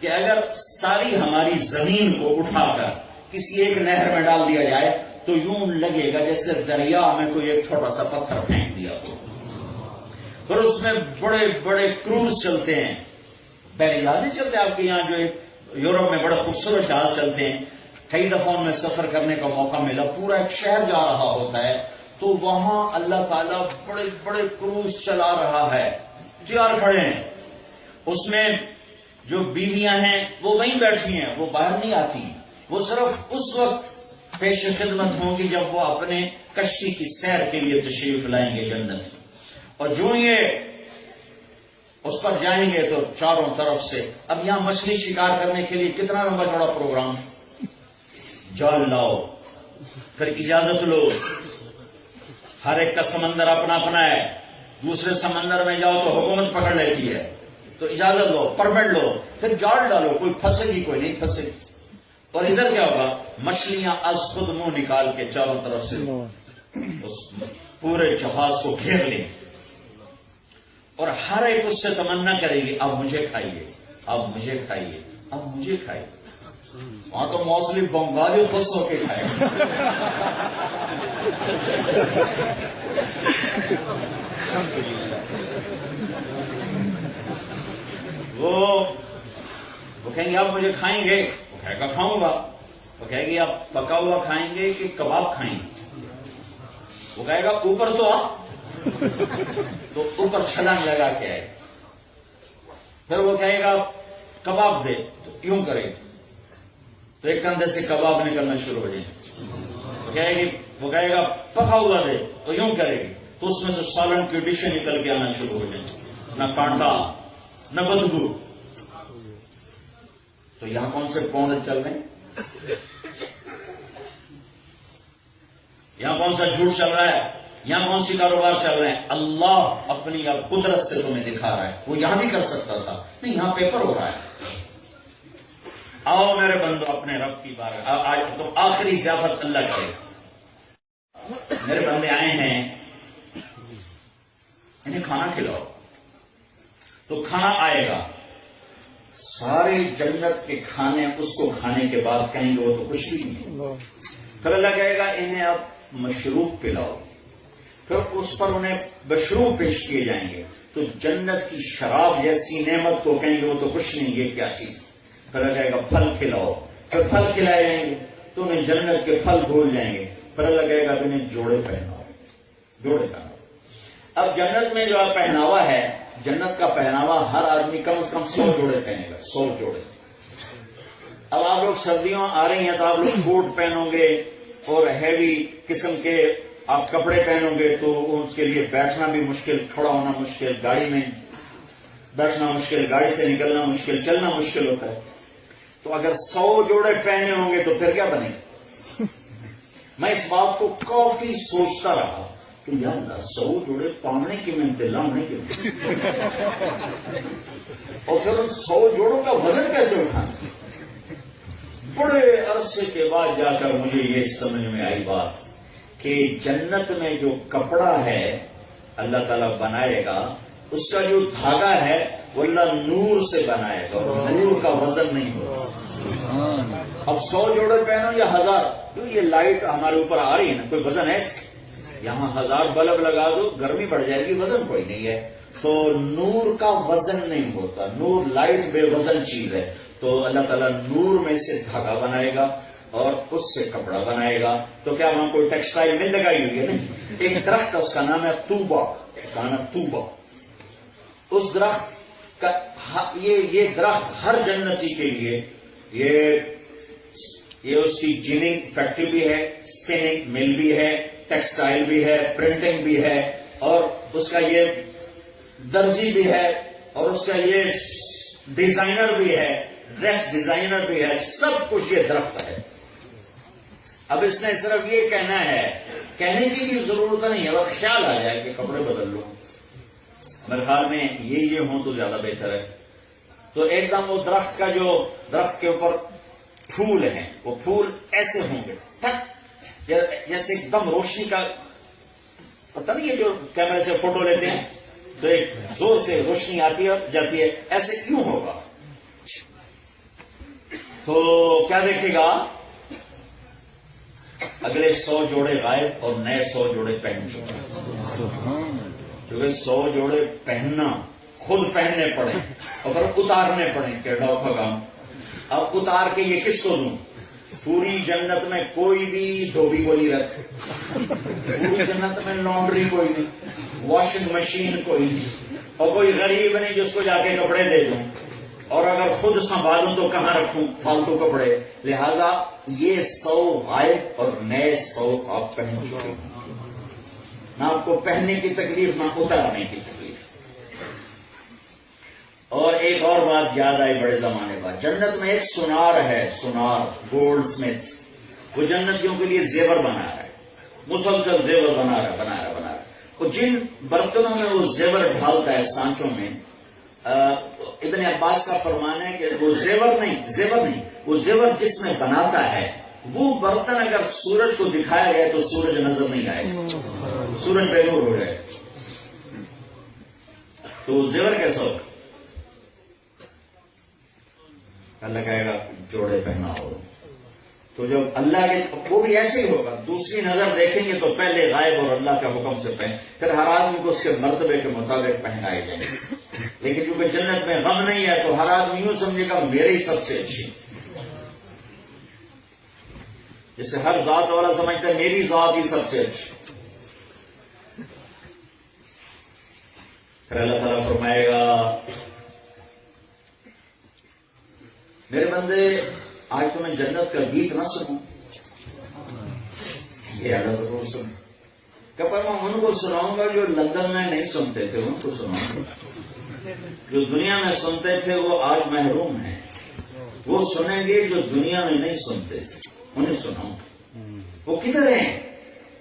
کہ اگر ساری ہماری زمین کو اٹھا کر کسی ایک نہر میں ڈال دیا جائے تو یوں لگے گا جیسے دریا میں کوئی ایک چھوٹا سا پتھر پھینک دیا ہو. پھر اس میں بڑے بڑے کروز چلتے ہیں. پہلے یاد نہیں چلتے آپ کے یہاں جو یورپ میں بڑے خوبصورت جہاز چلتے ہیں؟ کئی دفعہ ان میں سفر کرنے کا موقع ملا. پورا ایک شہر جا رہا ہوتا ہے تو وہاں اللہ تعالیٰ بڑے بڑے کروز چلا رہا ہے، تیار کھڑے ہیں. اس میں جو بیویاں ہیں وہ وہیں بیٹھی ہیں، وہ باہر نہیں آتی. وہ صرف اس وقت پیش خدمت ہوں گی جب وہ اپنے کشتی کی سیر کے لیے تشریف لائیں گے جنت. اور جو یہ اس پر جائیں گے تو چاروں طرف سے، اب یہاں مچھلی شکار کرنے کے لیے کتنا لمبا چوڑا پروگرام. جال لاؤ، پھر اجازت لو. ہر ایک کا سمندر اپنا اپنا ہے. دوسرے سمندر میں جاؤ تو حکومت پکڑ لیتی ہے، تو اجازت لو، پرمٹ لو، پھر جال ڈالو. کوئی پھنسے گی، کوئی نہیں پھنسے گی. اور ادھر کیا ہوگا؟ مچھلیاں از خود منہ نکال کے چاروں طرف سے اس پورے جہاز کو گھیر لیں. اور ہر ایک اس سے تمنا کرے گی اب مجھے کھائیے، اب مجھے کھائیے، اب مجھے کھائیے. وہاں تو موسلی بنگالی خوش ہو کے کھائے. وہ کہیں گے آپ مجھے کھائیں گے؟ وہ کہے گا کھاؤں گا. وہ کہے گی آپ پکا ہوا کھائیں گے کہ کباب کھائیں گے؟ وہ کہے گا اوپر تو آ. تو اوپر چھلانگ لگا کے آئے. پھر وہ کہے گا کباب دے، تو یوں کرے تو ایک کندھے سے کباب نکلنا شروع ہو جائے. وہ کہے گا پکا ہوا دے، تو یوں کرے گی تو اس میں سے سالن کی ڈشیں نکل کے آنا شروع ہو جائیں. نہ کانٹا نہ بدبو. تو یہاں کون سے پوند چل رہے ہیں؟ یہاں کون سا جھوٹ چل رہا ہے؟ یہاں کون سی کاروبار چل رہے ہیں؟ اللہ اپنی قدرت سے تمہیں دکھا رہا ہے. وہ یہاں بھی کر سکتا تھا، نہیں یہاں پیپر ہو رہا ہے. آؤ میرے بندو اپنے رب کی بارگاہ. آج تو آخری ضیافت اللہ کرے. میرے بندے آئے ہیں، انہیں کھانا کھلاؤ. تو کھانا آئے گا. سارے جنت کے کھانے اس کو کھانے کے بعد کہیں گے وہ تو کچھ بھی نہیں. پھر اللہ کہے گا انہیں آپ مشروب پلاؤ. پھر اس پر انہیں مشروب پیش کیے جائیں گے. تو جنت کی شراب جیسی نعمت کو کہیں گے وہ تو کچھ نہیں، یہ کیا چیز. پھر اللہ کہے گا پھل کھلاؤ. پھر پھل کھلائے جائیں گے تو انہیں جنت کے پھل بھول جائیں گے. پھر اللہ کہے گا انہیں جوڑے پہناؤ، جوڑے پہناؤ. اب جنت میں جو پہناوا ہے، جنت کا پہناوا ہر آدمی کم از کم 100 جوڑے پہنے گا. 100 جوڑے. اب آپ لوگ سردیوں آ رہی ہیں تو آپ لوگ کوٹ پہنو گے اور ہیوی قسم کے آپ کپڑے پہنو گے تو اس کے لیے بیٹھنا بھی مشکل، کھڑا ہونا مشکل، گاڑی میں بیٹھنا مشکل، گاڑی سے نکلنا مشکل، چلنا مشکل ہوتا ہے. تو اگر 100 جوڑے پہنے ہوں گے تو پھر کیا بنے گا؟ میں اس بات کو کافی سوچتا رہا کہ یار 100 جوڑے پانے کی میں انتظام نہیں کیا، اور پھر ان 100 جوڑوں کا وزن کیسے اٹھانا. بڑے عرصے کے بعد جا کر مجھے یہ سمجھ میں آئی بات کہ جنت میں جو کپڑا ہے اللہ تعالیٰ بنائے گا، اس کا جو دھاگا ہے وہ اللہ نور سے بنائے گا، اور نور کا وزن نہیں ہوتا. اب 100 جوڑے پہنو یا 1000، کیوں یہ لائٹ ہمارے اوپر آ رہی ہے نا، کوئی وزن ہے اس کا. یہاں 1000 بلب لگا دو، گرمی بڑھ جائے گی، وزن کوئی نہیں ہے. تو نور کا وزن نہیں ہوتا، نور لائٹ بے وزن چیز ہے. تو اللہ تعالیٰ نور میں سے دھاگا بنائے گا اور اس سے کپڑا بنائے گا. تو کیا وہاں کوئی ٹیکسٹائل مل لگائی ہوئی ہے؟ نہیں. ایک درخت ہے، اس کا نام ہے توبہ. توبہ. اس درخت کا یہ درخت ہر جنتی کے لیے یہ اس کی جیننگ فیکٹری بھی ہے، اسپننگ مل بھی ہے، ٹیکسٹائل بھی ہے، پرنٹنگ بھی ہے، اور اس کا یہ درزی بھی ہے، اور اس کا یہ ڈیزائنر بھی ہے، ڈریس ڈیزائنر بھی ہے، سب کچھ یہ درخت ہے۔ اب اس نے صرف یہ کہنا ہے، کہنے کی بھی ضرورت نہیں ہے، اور خیال آ جائے کہ کپڑے بدل لو، میرے خیال میں یہ ہوں تو زیادہ بہتر ہے۔ تو ایک دم وہ درخت کا جو درخت کے اوپر پھول ہیں، وہ پھول ایسے ہوں گے، جیسے ایک دم روشنی کا، پتہ نہیں ہے جو کیمرے سے فوٹو لیتے ہیں تو ایک زور سے روشنی آتی ہے جاتی ہے، ایسے کیوں ہوگا؟ تو کیا دیکھے گا؟ اگلے 100 جوڑے غائب اور نئے 100 جوڑے پہن چکے، کیونکہ 100 جوڑے پہننا خود پہننے پڑے اور پھر اتارنے پڑے، کیڑا کا کام۔ اب اتار کے یہ کس کو دوں؟ پوری جنت میں کوئی بھی دھوبی کو نہیں رکھ، پوری جنت میں لانڈری کوئی نہیں، واشنگ مشین کوئی نہیں، اور کوئی غریب نہیں جس کو جا کے کپڑے دے دوں، اور اگر خود سنبھالوں تو کہاں رکھوں فالتو کپڑے؟ لہذا یہ 100 غائب اور نئے 100 آپ پہن چکے، نہ آپ کو پہننے کی تکلیف نہ اتارنے کی تکلیف۔ اور ایک اور بات یاد آئی بڑے زمانے بعد، جنت میں ایک سنار ہے، سنار، گولڈ سمتھ، وہ جنتیوں کے لیے زیور بنا رہا ہے، مسلسل زیور بنا رہا ہے، اور جن برتنوں میں وہ زیور ڈھالتا ہے سانچوں میں، ابن عباس کا فرمان ہے کہ وہ زیور نہیں، وہ زیور جس میں بناتا ہے، وہ برتن اگر سورج کو دکھایا گیا تو سورج نظر نہیں آئے، سورج بے نور ہو جائے، تو وہ زیور کیسا ہوگا؟ اللہ کہے گا جوڑے پہنا ہو، تو جب اللہ کے، وہ بھی ایسے ہی ہوگا، دوسری نظر دیکھیں گے تو پہلے غائب اور اللہ کے حکم سے پہن، پھر ہر آدمی کو اس کے مرتبے کے مطابق پہنائے جائیں گے۔ لیکن کیونکہ جنت میں غم نہیں ہے تو ہر آدمی یوں سمجھے گا میرے ہی سب سے اچھی، جسے ہر ذات والا سمجھتا ہے میری ذات ہی سب سے اچھی۔ پھر اللہ تعالیٰ فرمائے گا میرے بندے آج تمہیں جنت کا گیت نہ سنوں، یہ اللہ ضرور سن، کہ پر میں ان کو سناؤں گا جو لندن میں نہیں سنتے تھے، ان کو سناؤں گا، جو دنیا میں سنتے تھے وہ آج محروم ہیں، وہ سنیں گے جو دنیا میں نہیں سنتے تھے، انہیں سناؤں گا۔ وہ کدھر ہیں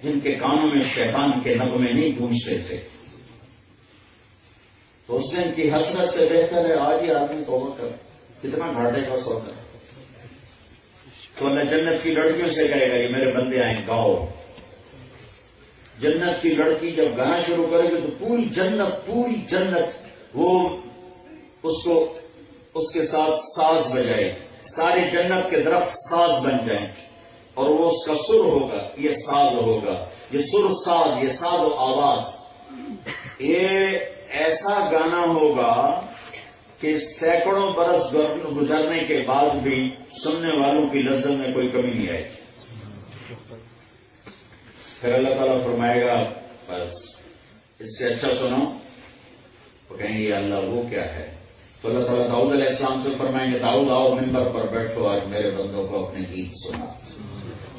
جن کے کانوں میں شیطان کے نغمے نہیں گونجتے تھے؟ تو اس دن کی حسرت سے بہتر ہے آج ہی آدمی توبہ کر، کتنا گھاٹے کا سودا۔ تو اللہ جنت کی لڑکیوں سے کہے گا کہ میرے بندے آئیں گاؤ۔ جنت کی لڑکی جب گانا شروع کرے گی تو پوری جنت وہ اس کے ساتھ ساز بجائے، ساری جنت کے درخت ساز بن جائیں، اور وہ اس کا سر ہوگا، یہ ساز ہوگا، یہ سر ساز، یہ ساز و آواز، یہ ایسا گانا ہوگا کہ سینکڑوں برس گزرنے کے بعد بھی سننے والوں کی لذت میں کوئی کمی نہیں آئے۔ پھر اللہ تعالیٰ فرمائے گا بس اس سے اچھا سنو، وہ کہیں گے اللہ وہ کیا ہے؟ تو اللہ تعالیٰ داؤد علیہ السلام سے فرمائیں گے داؤد آؤ ممبر پر بیٹھو، آج میرے بندوں کو اپنے گیت سنا۔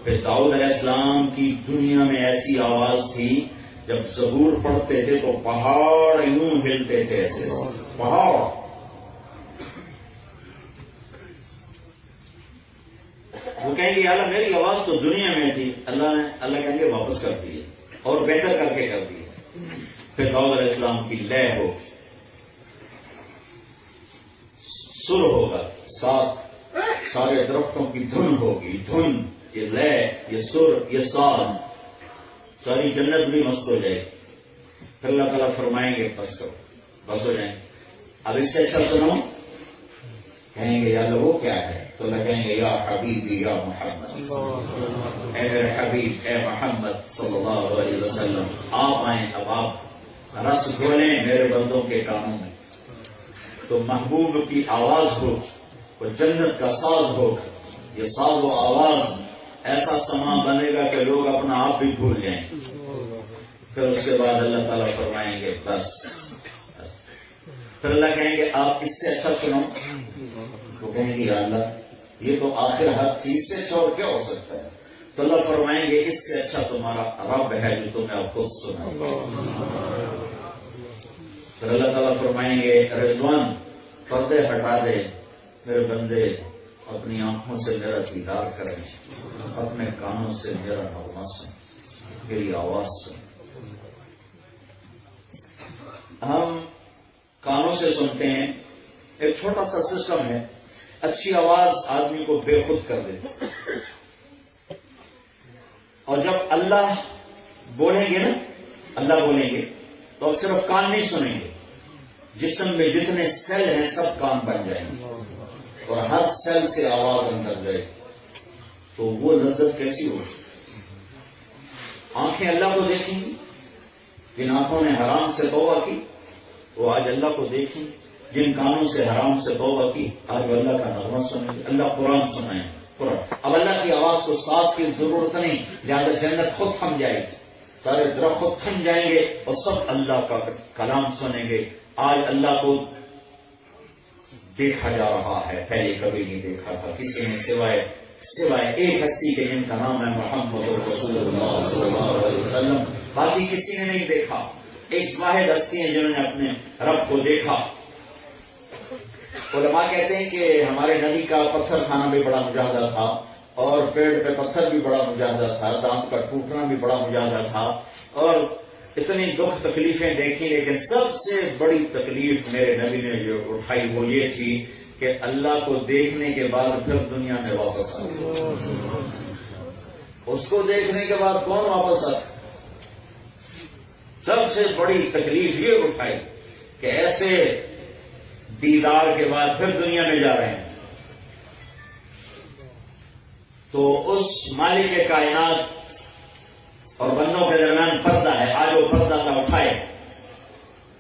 پھر داؤد علیہ السلام کی دنیا میں ایسی آواز تھی، جب زبور پڑھتے تھے تو پہاڑ یوں ہلتے تھے، ایسے پہاڑ۔ وہ کہیں گے اللہ میری آواز تو دنیا میں تھی، اللہ کہیں گے واپس کر دیے اور بہتر کر کے کر دیے۔ پھر داؤد علیہ السلام کی لے ہو، سر ہوگا، ساتھ سارے درختوں کی دھن ہوگی، دھن، یہ لے، یہ سر، یہ ساز، ساری جنت بھی مست ہو جائے گی۔ پھر اللہ تعالیٰ فرمائیں گے بس کرو، بس ہو جائیں۔ اب اس سے اچھا سنو، کہیں گے یا اللہ وہ کیا ہے؟ تو اللہ کہیں گے یا حبیبی یا محمد، اے میرے حبیب، اے محمد صلی اللہ علیہ وسلم، آپ آئیں، اب آپ رس گھولیں میرے بندوں کے کانوں میں۔ تو محبوب کی آواز ہو، وہ جنت کا ساز ہو، یہ ساز و آواز ایسا سما بنے گا کہ لوگ اپنا آپ بھی بھول جائیں۔ پھر اس کے بعد اللہ تعالیٰ فرمائیں گے بس۔ پھر اللہ کہیں گے آپ اس سے اچھا سنو، وہ کہیں گے یا اللہ یہ تو آخر حد تھی، اس سے اچھا اور کیا ہو سکتا ہے؟ تو اللہ فرمائیں گے اس سے اچھا تمہارا رب ہے جو تمہیں اب خود سنا. پھر اللہ تعالیٰ فرمائیں گے رضوان پردے ہٹا دے میرے بندے، اپنی آنکھوں سے میرا دیدار کریں، اپنے کانوں سے میرا نغمہ سن، میری آواز سن. ہم کانوں سے سنتے ہیں، ایک چھوٹا سا سسٹم ہے، اچھی آواز آدمی کو بے خود کر دیتی، اور جب اللہ بولیں گے نا، اللہ بولیں گے تو اب صرف کان نہیں سنیں گے، جسم میں جتنے سیل ہیں سب کان بن جائیں گے اور ہر سیل سے آواز اندر جائے گی. تو وہ لذت کیسی ہوگی؟ آنکھیں اللہ کو دیکھیں گی، جن آنکھوں نے حرام سے توبہ کی وہ آج اللہ کو دیکھیں، جن کانوں سے حرام سے توبہ کی آج وہ اللہ کا نغمہ سنیں گے، اللہ قرآن سنائیں قرآن. اب اللہ کی آواز کو سانس کی ضرورت نہیں، لہٰذا جنت خود تھم جائے گی، سارے درخت خود تھم جائیں گے اور سب اللہ کا کلام سنیں گے. آج اللہ کو دیکھا جا رہا ہے، پہلے کبھی نہیں دیکھا تھا کسی نے سوائے ایک ہستی کے جن کا نام ہے محمد رسول اللہ صلی اللہ علیہ وسلم. باقی کسی نے نہیں دیکھا. ایک واحد ہستی ہیں جنہوں نے اپنے رب کو دیکھا. علماء کہتے ہیں کہ ہمارے نبی کا پتھر کھانا بھی بڑا مجاہدہ تھا اور پیڑ پہ پتھر بھی بڑا مجاہدہ تھا، دانت کا ٹوٹنا بھی بڑا مجاہدہ تھا اور اتنی دکھ تکلیفیں دیکھی، لیکن سب سے بڑی تکلیف میرے نبی نے جو اٹھائی وہ یہ تھی کہ اللہ کو دیکھنے کے بعد پھر دنیا میں واپس آ گیا. اس کو دیکھنے کے بعد کون واپس آتا؟ سب سے بڑی تکلیف یہ اٹھائی کہ ایسے دیدار کے بعد پھر دنیا میں جا رہے ہیں. تو اس مالک کائنات اور بندوں کے درمیان پردہ ہے، آج وہ پردہ نہ اٹھائے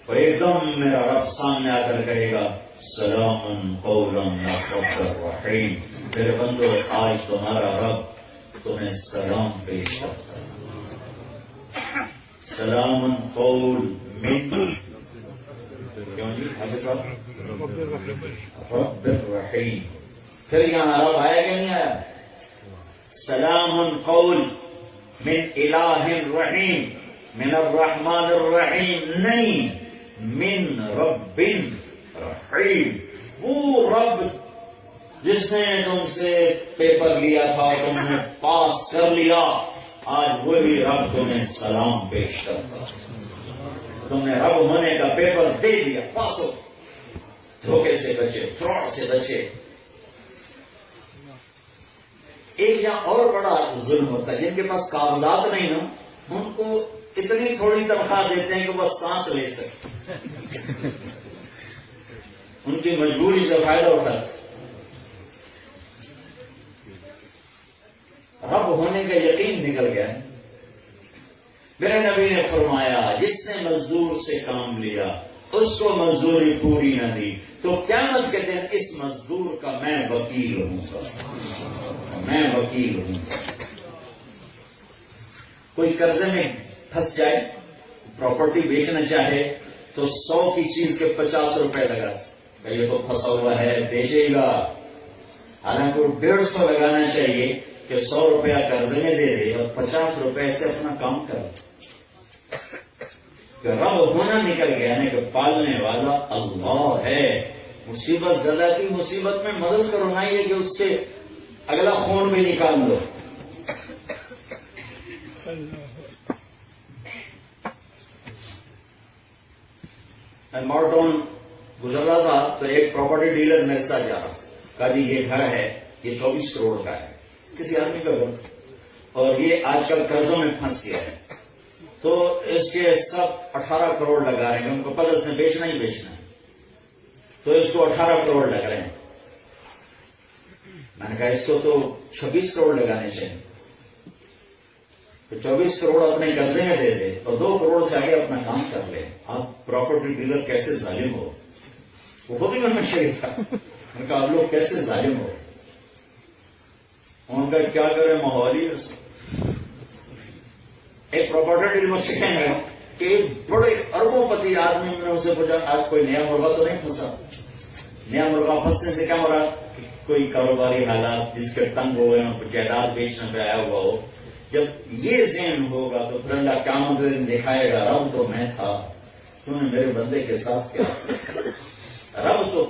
اور ایک دم میرا رب سامنے آ کر کہے گا سلام قولا من رب الرحیم. میرے بندو آج تمہارا رب تمہیں سلام پیش کرتا ہے. سلام قول من کیوں جی حافظ صاحب رب الرحیم. پھر یہاں رب آیا کہ نہیں آیا؟ سلام قول من الہ رحیم، من الرحمن الرحیم نہیں، من رب رحیم. وہ رب جس نے تم سے پیپر لیا تھا تم نے پاس کر لیا، آج وہی رب تمہیں سلام پیش کرتا. تم نے رب ہونے کا پیپر دے دیا، پاس ہو، دھوکے سے بچے، فراڈ سے بچے. ایک یہاں اور بڑا ظلم ہوتا ہے، جن کے پاس کاغذات نہیں نا ان کو اتنی تھوڑی تنخواہ دیتے ہیں کہ وہ سانس لے سکتے، ان کی مجبوری سے فائدہ اٹھاتے. رب ہونے کا یقین نکل گیا. میرے نبی نے فرمایا جس نے مزدور سے کام لیا اس کو مزدوری پوری نہ دی تو قیامت کے دن اس مزدور کا میں وکیل ہوں گا، میں وکیل ہوں گا. کوئی قرضے میں پھنس جائے، پراپرٹی بیچنا چاہے تو 100 کی چیز کے 50 روپے لگا، یہ تو پھنسا ہوا ہے بیچے گا. حالانکہ 150 لگانا چاہیے کہ 100 روپیہ قرضے میں دے دے اور 50 روپے سے اپنا کام کر. کہ رب ہونا نکل گیا نا کہ پالنے والا اللہ ہے. مصیبت زدہ کی مصیبت میں مدد کرو، نہ یہ کہ اس سے اگلا خون بھی نکال دو. میں مارٹون گزر رہا تھا تو ایک پراپرٹی ڈیلر میرے ساتھ جا رہا تھا. کہا جی یہ گھر ہے، یہ 24 کروڑ کا ہے، کسی آدمی کا گھر اور یہ آج کل قرضوں میں پھنس گیا ہے تو اس کے سب 18 کروڑ لگا رہے ہیں. ان کو پتہ اس نے بیچنا ہی بیچنا ہے تو اس کو 18 کروڑ لگ رہے ہیں. میں نے کہا اس کو تو 26 کروڑ لگانے چاہیے. تو 24 کروڑ اپنے قرضے میں دے دے اور 2 کروڑ سے آگے اپنا کام کر لے. آپ پراپرٹی ڈیلر کیسے ظالم ہو؟ وہ خود ہی میں شریف تھا. میں نے کہا آپ لوگ کیسے ظالم ہو؟ ان کا کیا کرے ماحول ہی ایسا. ایک پراپرٹی ڈیل میں سیکھیں گے کہ ایک بڑے اربوں پتی آدمی نے اسے پوچھا آج کوئی نیا مرغہ تو نہیں پھنسا؟ نیا مرغا پھنسنے سے کیا ہو رہا؟ کوئی کاروباری حالات جس کے تنگ ہو گئے ہوں، کوئی جائیداد بیچنے پہ آیا ہوا ہو. جب یہ ذہن ہوگا تو پھر اللہ قیامت کے دن دکھائے گا رب تو میں تھا، تو نے میرے بندے کے ساتھ کیا کیا؟ رب تو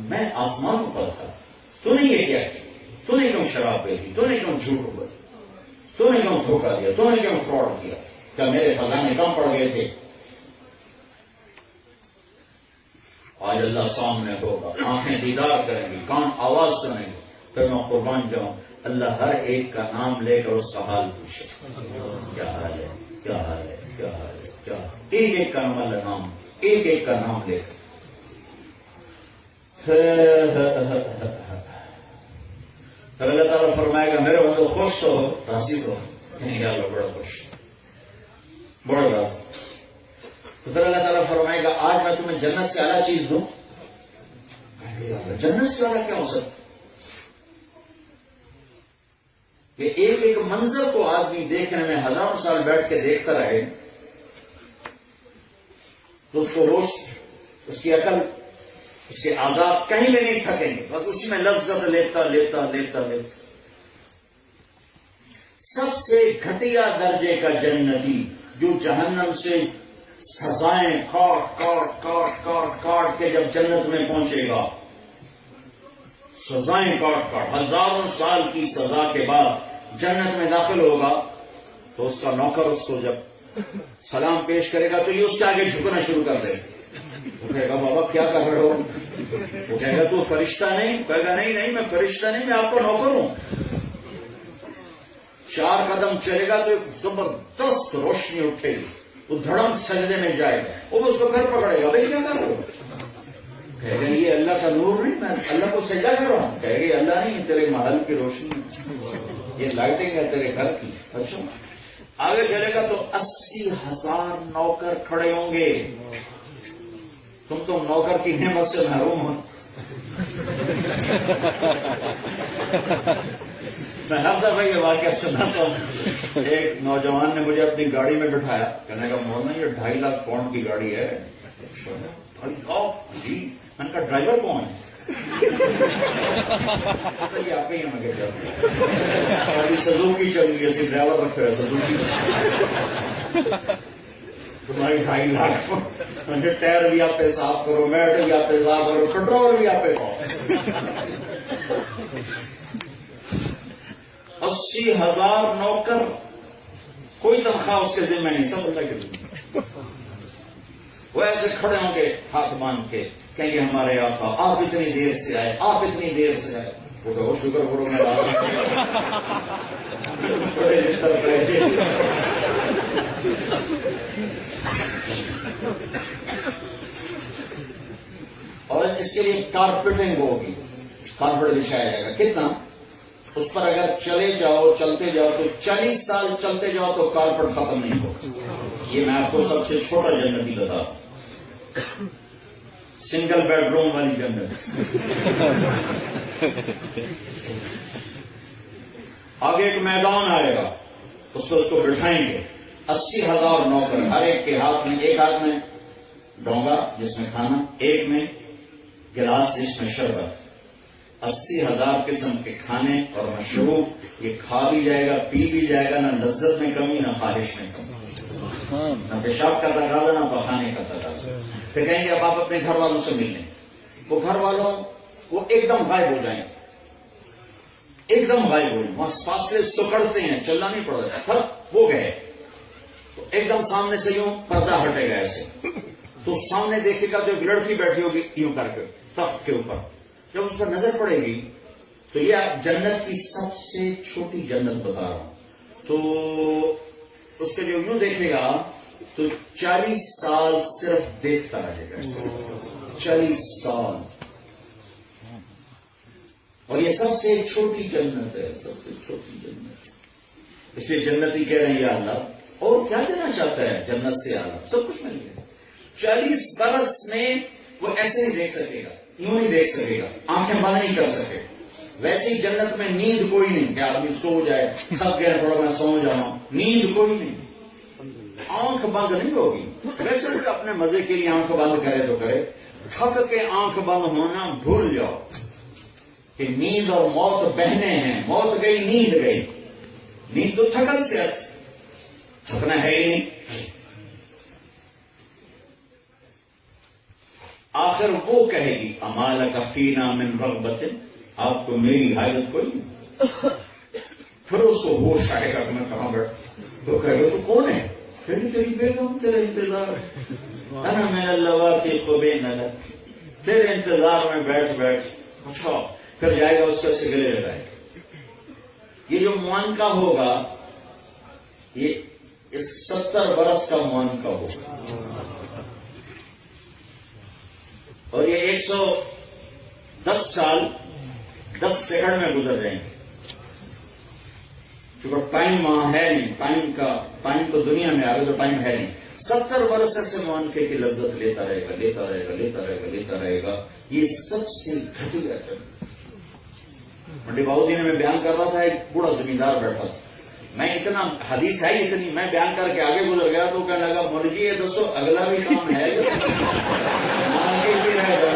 میں آسمان پر تھا، تو نے یہ کیا کیا؟ تو نے کیوں شراب پی دی؟ تو نے کیوں جھوٹ بولا؟ تو نے کیوں دھوکہ دیا؟ تو نے کیوں فراڈ کیا؟ کیا میرے خزانے کم پڑ گئے تھے؟ آج اللہ سامنے ہوگا، آنکھیں دیدار کریں گی، کان آواز سنیں گے. پھر میں قربان جاؤں، اللہ ہر ایک کا نام لے کر اس کا حال پوچھے، کیا حال ہے، کیا حال ہے، کیا حال ہے، کیا حال ہے. ایک ایک کا نام اللہ نام، ایک ایک کا نام لے کر. پھر اللہ تعالیٰ فرمائے گا میرے بندو خوش تو ہو، راضی تو ہو. یا اللہ بڑا خوش، بڑا راضی. تو پھر اللہ تعالیٰ فرمائے گا آج میں تمہیں جنت سے اعلیٰ چیز دوں. جنت سے اعلیٰ کیا ہو سکتا؟ کہ ایک ایک منظر کو آدمی دیکھنے میں ہزاروں سال بیٹھ کے دیکھتا رہے تو اس کو ہوش، اس کی عقل، اس کے آزاد کہیں بھی نہیں تھکیں گے، بس اسی میں لذت لیتا لیتا لیتا لیتا. سب سے گھٹیا درجے کا جنتی جو جہنم سے سزائیں کاٹ کاٹ کاٹ کاٹ کاٹ کے جب جنت میں پہنچے گا، سزائیں کاٹ کاٹ ہزاروں سال کی سزا کے بعد جنت میں داخل ہوگا تو اس کا نوکر اس کو جب سلام پیش کرے گا تو یہ اس کے آگے جھکنا شروع کر دے. وہ کہے گا بابا کیا کر رہے ہو؟ وہ کہے گا تو فرشتہ نہیں؟ کہے گا نہیں نہیں میں فرشتہ نہیں، میں آپ کا نوکر ہوں. 4 قدم چلے گا تو ایک زبردست روشنی اٹھے گی، وہ دھڑم سجدے میں جائے گا، وہ اس کو گھر پکڑے گا، بھائی کیا کر رہے ہو؟ کہے گا یہ اللہ کا نور نہیں، میں اللہ کو سجدہ کر رہا ہوں. کہے گا اللہ نہیں، تیرے محل کی روشنی، یہ لائٹنگ ہے تیرے گھر کی. اچھا آگے چلے گا تو 80,000 نوکر کھڑے ہوں گے. تم تو نوکر کی نعمت سے محروم ہو. میں ہر دفعہ یہ واقعہ سناتا ہوں. ایک نوجوان نے مجھے اپنی گاڑی میں بٹھایا، کہنے کا مولانا یہ 2.5 لاکھ پاؤنڈ کی گاڑی ہے. 2.5 لاکھ جی؟ میں نے کہا ڈرائیور کون ہے؟ یہ آپ ہی ہمیں ابھی سزوکی چل رہی ہے، ڈرائیور رکھے ہے سزوکی. تمہاری 2.5 لاکھ مجھے ٹائر بھی آپ پہ صاف کرو، میٹ بھی آپ پہ صاف کرو، پیٹرول بھی آپ پہ پاؤ. 80,000 نوکر، کوئی تنخواہ اس کے ذمہ نہیں، سب اللہ کے ذمہ. وہ ایسے کھڑے ہوں گے ہاتھ باندھ کے، کہیں گے ہمارے آقا آپ اتنی دیر سے آئے، آپ اتنی دیر سے آئے. وہ کہو شکر کرو میں اور اس کے لیے کارپیٹنگ ہوگی، کارپیٹ بچھایا جائے گا. کتنا؟ اس پر اگر چلے جاؤ، چلتے جاؤ تو 40 سال چلتے جاؤ تو کارپیٹ ختم نہیں ہوگا. یہ میں آپ کو سب سے چھوٹا جنتی بتا، سنگل بیڈ روم والی جنت. آگے ایک میدان آئے گا، اس پر اس کو بٹھائیں گے. 80,000 نوکر، ہر ایک کے ہاتھ میں، ایک ہاتھ میں ڈونگا جس میں کھانا، ایک میں گلاس جس میں شربت. 80,000 قسم کے کھانے اور مشروب، یہ کھا بھی جائے گا، پی بھی جائے گا، نہ لذت میں کمی نہ خواہش میں کمی، نہ پیشاب کا تقاضا نہ پخانے کا تقاضا. پھر کہیں گے اب آپ اپنے گھر والوں سے ملنے. وہ گھر والوں وہ ایک دم غائب ہو جائیں، ایک دم غائب ہو جائیں. وہاں فاصلے سکڑتے ہیں، چلنا نہیں پڑتا. وہ گئے تو ایک دم سامنے سے یوں پردہ ہٹے گا ایسے، تو سامنے دیکھے گا تو ایک لڑکی بیٹھی ہوگی یوں کر کے تخت کے اوپر. جب اس پر نظر پڑے گی تو یہ آپ جنت کی سب سے چھوٹی جنت بتا رہا ہوں. تو اس کے جو یوں دیکھے گا تو 40 سال صرف دیکھتا رہے گا، 40 سال. اور یہ سب سے چھوٹی جنت ہے، سب سے چھوٹی جنت. اس لیے جنتی کہہ رہے ہیں یا اللہ اور کیا دینا چاہتا ہے جنت سے اعلیٰ؟ سب کچھ مل گیا. 40 برس میں وہ ایسے نہیں دیکھ سکے گا، یوں نہیں دیکھ سکے گا، آنکھیں بند نہیں کر سکے. ویسی جنت میں نیند کوئی نہیں کہ آدمی سو جائے، تھک گیا تھوڑا میں سو جاؤں، نیند کوئی نہیں، آنکھ بند نہیں ہوگی. ویسے اپنے مزے کے لیے آنکھ بند کرے تو کرے، تھک کے آنکھ بند ہونا بھول جاؤ کہ نیند اور موت بہنے ہیں. موت گئی, نیند گئی. نیند تو تھکن سے تھکنا ہے ہی نہیں. آخر وہ کہے گی امالک فینا من رغبت, آپ کو میری حاجت کوئی نہیں. پھر اس کو ہوش آئے گا کہ میں کہاں بیٹھ, تو کہے گا تو کون ہے؟ پھر تیری بیگم تیرے انتظار, انا من اللواتی خبین لک, تیرے انتظار میں بیٹھ بیٹھ. اچھا پھر جائے گا اس کا سگلے لگائے گا. یہ جو معانقہ ہوگا یہ 70 برس کا معانقہ ہوگا, اور یہ 110 سال 10 سیکنڈ میں گزر جائیں گے. کیونکہ ٹائم وہاں ہے نہیں, ٹائم تو دنیا میں آگے تو ٹائم ہے نہیں. 70 برس سے معانقے کی لذت لیتا رہے گا, لیتا رہے گا, لیتا رہے گا, لیتا رہے گا. یہ سب سے گھٹیا چل. منڈی بہودین میں بیان کر رہا تھا, ایک بوڑھا زمیندار بیٹھا تھا. میں اتنا حدیث ہے اتنی, میں بیان کر کے آگے گزر گیا تو کہنے لگا مولوی جی یہ دوستو اگلا بھی کام ہے آگے بھی رہ گا.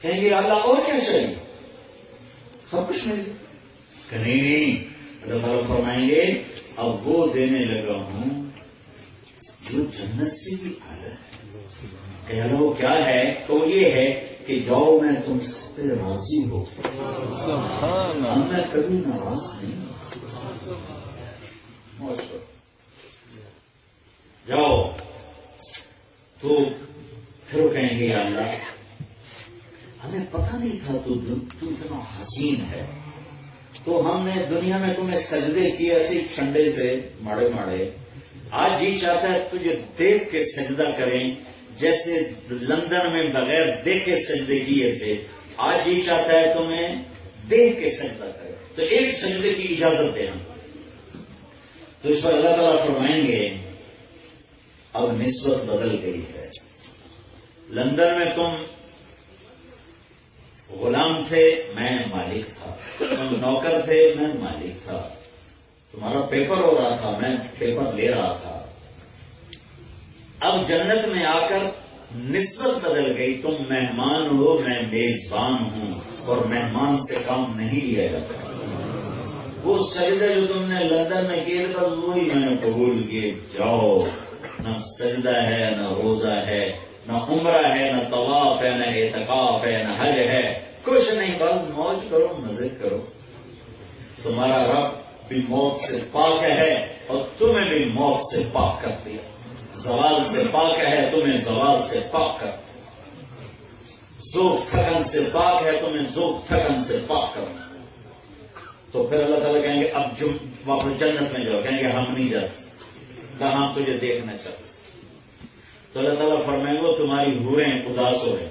کہیں گے اللہ اور کیا چاہیے؟ سب کچھ مل گیا. کہ نہیں, اللہ تعالیٰ فرمائیں گے اب وہ دینے لگا ہوں جو جنت سے بھی اعلیٰ ہے. کہ اللہ وہ کیا ہے؟ تو یہ ہے کہ جاؤ میں تم پہ راضی ہو, میں کبھی ناراض نہیں. جاؤ. تو پھر کہیں گے یا اللہ ہمیں پتہ نہیں تھا تو اتنا حسین ہے, تو ہم نے دنیا میں تمہیں سجدے کیے ایسے ٹھنڈے سے ماڑے ماڑے. آج جی چاہتا ہے تجھے دیکھ کے سجدہ کریں جیسے لندن میں بغیر دیکھے سجدے کیے تھے. آج جی چاہتا ہے تمہیں دیکھ کے سجدہ کریں, تو ایک سجدے کی اجازت دینا. تو اس پر اللہ تعالیٰ فرمائیں گے اب نسبت بدل گئی ہے. لندن میں تم غلام تھے, میں مالک تھا. تم نوکر تھے, میں مالک تھا. تمہارا پیپر ہو رہا تھا, میں پیپر لے رہا تھا. اب جنت میں آ کر نسبت بدل گئی. تم مہمان ہو, میں میزبان ہوں, اور مہمان سے کام نہیں لیا جاتا. وہ سجدہ جو تم نے لندن میں کیے بس وہی میں نے قبول کیے. جاؤ, نہ سجدہ ہے, نہ روزہ ہے, نہ عمرہ ہے, نہ طواف ہے, نہ اعتکاف ہے, نہ حج ہے, کچھ نہیں. بس موج کرو, مزے کرو. تمہارا رب بھی موت سے پاک ہے اور تمہیں بھی موت سے پاک کر دیا. زوال سے پاک ہے, تمہیں زوال سے پاک کر دیا. ذوق تھکن سے پاک ہے, تمہیں ذوق تھکن سے پاک کر دیا. تو پھر اللہ تعالیٰ کہیں گے اب واپس جنت میں جاؤ. کہیں گے ہم نہیں جا سکتے, کہاں تجھے دیکھنا چاہتے. تو اللہ تعالیٰ فرمائیں گے تمہاری حوریں اداس ہو رہی.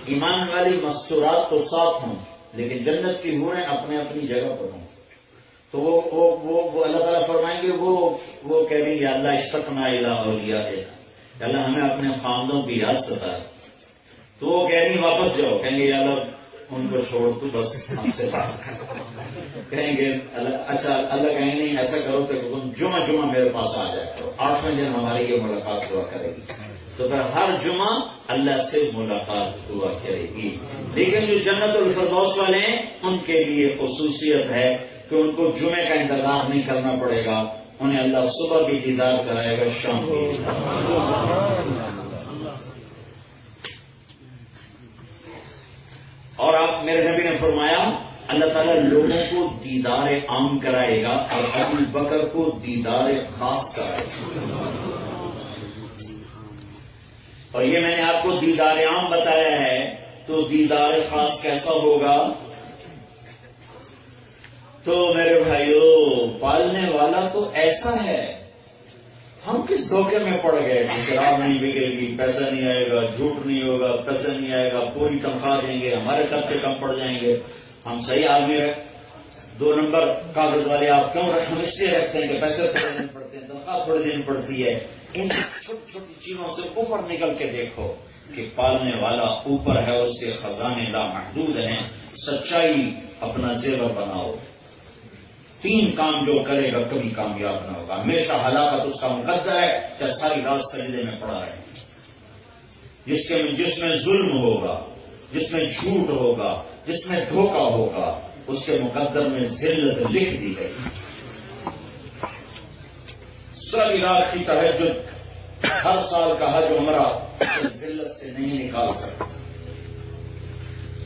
ایمان والی مستورات تو ساتھ ہوں, لیکن جنت کی حوریں اپنے اپنی جگہ پر ہوں. تو وہ اللہ تعالیٰ فرمائیں گے وہ کہہ دیں گے اللہ اشتقنا الی اولیائک, اللہ ہمیں اپنے خاندوں کی یاد ستا. تو وہ کہہ رہی واپس جاؤ. کہیں گے اللہ ان کو چھوڑ, تو بس ہم سے بات کر. کہیں گے اچھا, اللہ کہیں نہیں ایسا کرو کہ تم جمعہ میرے پاس آ جائے کرو, 8ویں دن ہماری یہ ملاقات ہوا کرے گی. تو پھر ہر جمعہ اللہ سے ملاقات ہوا کرے گی. لیکن جو جنت الفردوس والے ہیں ان کے لیے خصوصیت ہے کہ ان کو جمعے کا انتظار نہیں کرنا پڑے گا. انہیں اللہ صبح بھی دیدار کرائے گا, شام بھی دیدار. اور آپ میرے نبی نے فرمایا اللہ تعالیٰ لوگوں کو دیدار عام کرائے گا اور ابو بکر کو دیدار خاص کرائے گا. اور یہ میں نے آپ کو دیدار عام بتایا ہے, تو دیدار خاص کیسا ہوگا؟ تو میرے بھائیو پالنے والا تو ایسا ہے, ہم کس دھوکے میں پڑ گئے کہ شراب نہیں بکے گی, پیسہ نہیں آئے گا, جھوٹ نہیں ہوگا, پیسہ نہیں آئے گا, پوری تنخواہ دیں گے, ہمارے خرچے کم پڑ جائیں گے, ہم صحیح آدمی 2 نمبر کاغذ والے آپ کیوں ہم اس لیے رکھتے ہیں کہ پیسے تھوڑے دن پڑتے ہیں، تنخواہ تھوڑے دن پڑتی ہے. ان چھوٹی چھوٹی چیزوں سے اوپر نکل کے دیکھو کہ پالنے والا اوپر ہے، اس کے خزانے لامحدود ہیں. سچائی اپنا زیور بناؤ. 3 کام جو کرے گا کبھی کامیاب نہ ہوگا، ہمیشہ ہلاکت اس کا مقدر ہے، چاہے ساری رات سجدے میں پڑا رہے. جس میں ظلم ہوگا، جس میں جھوٹ ہوگا، جس میں دھوکہ ہوگا، اس کے مقدر میں ذلت لکھ دی گئی. ساری رات کی تہجد، ہر سال کا حج عمرہ ذلت سے نہیں نکال سکتا.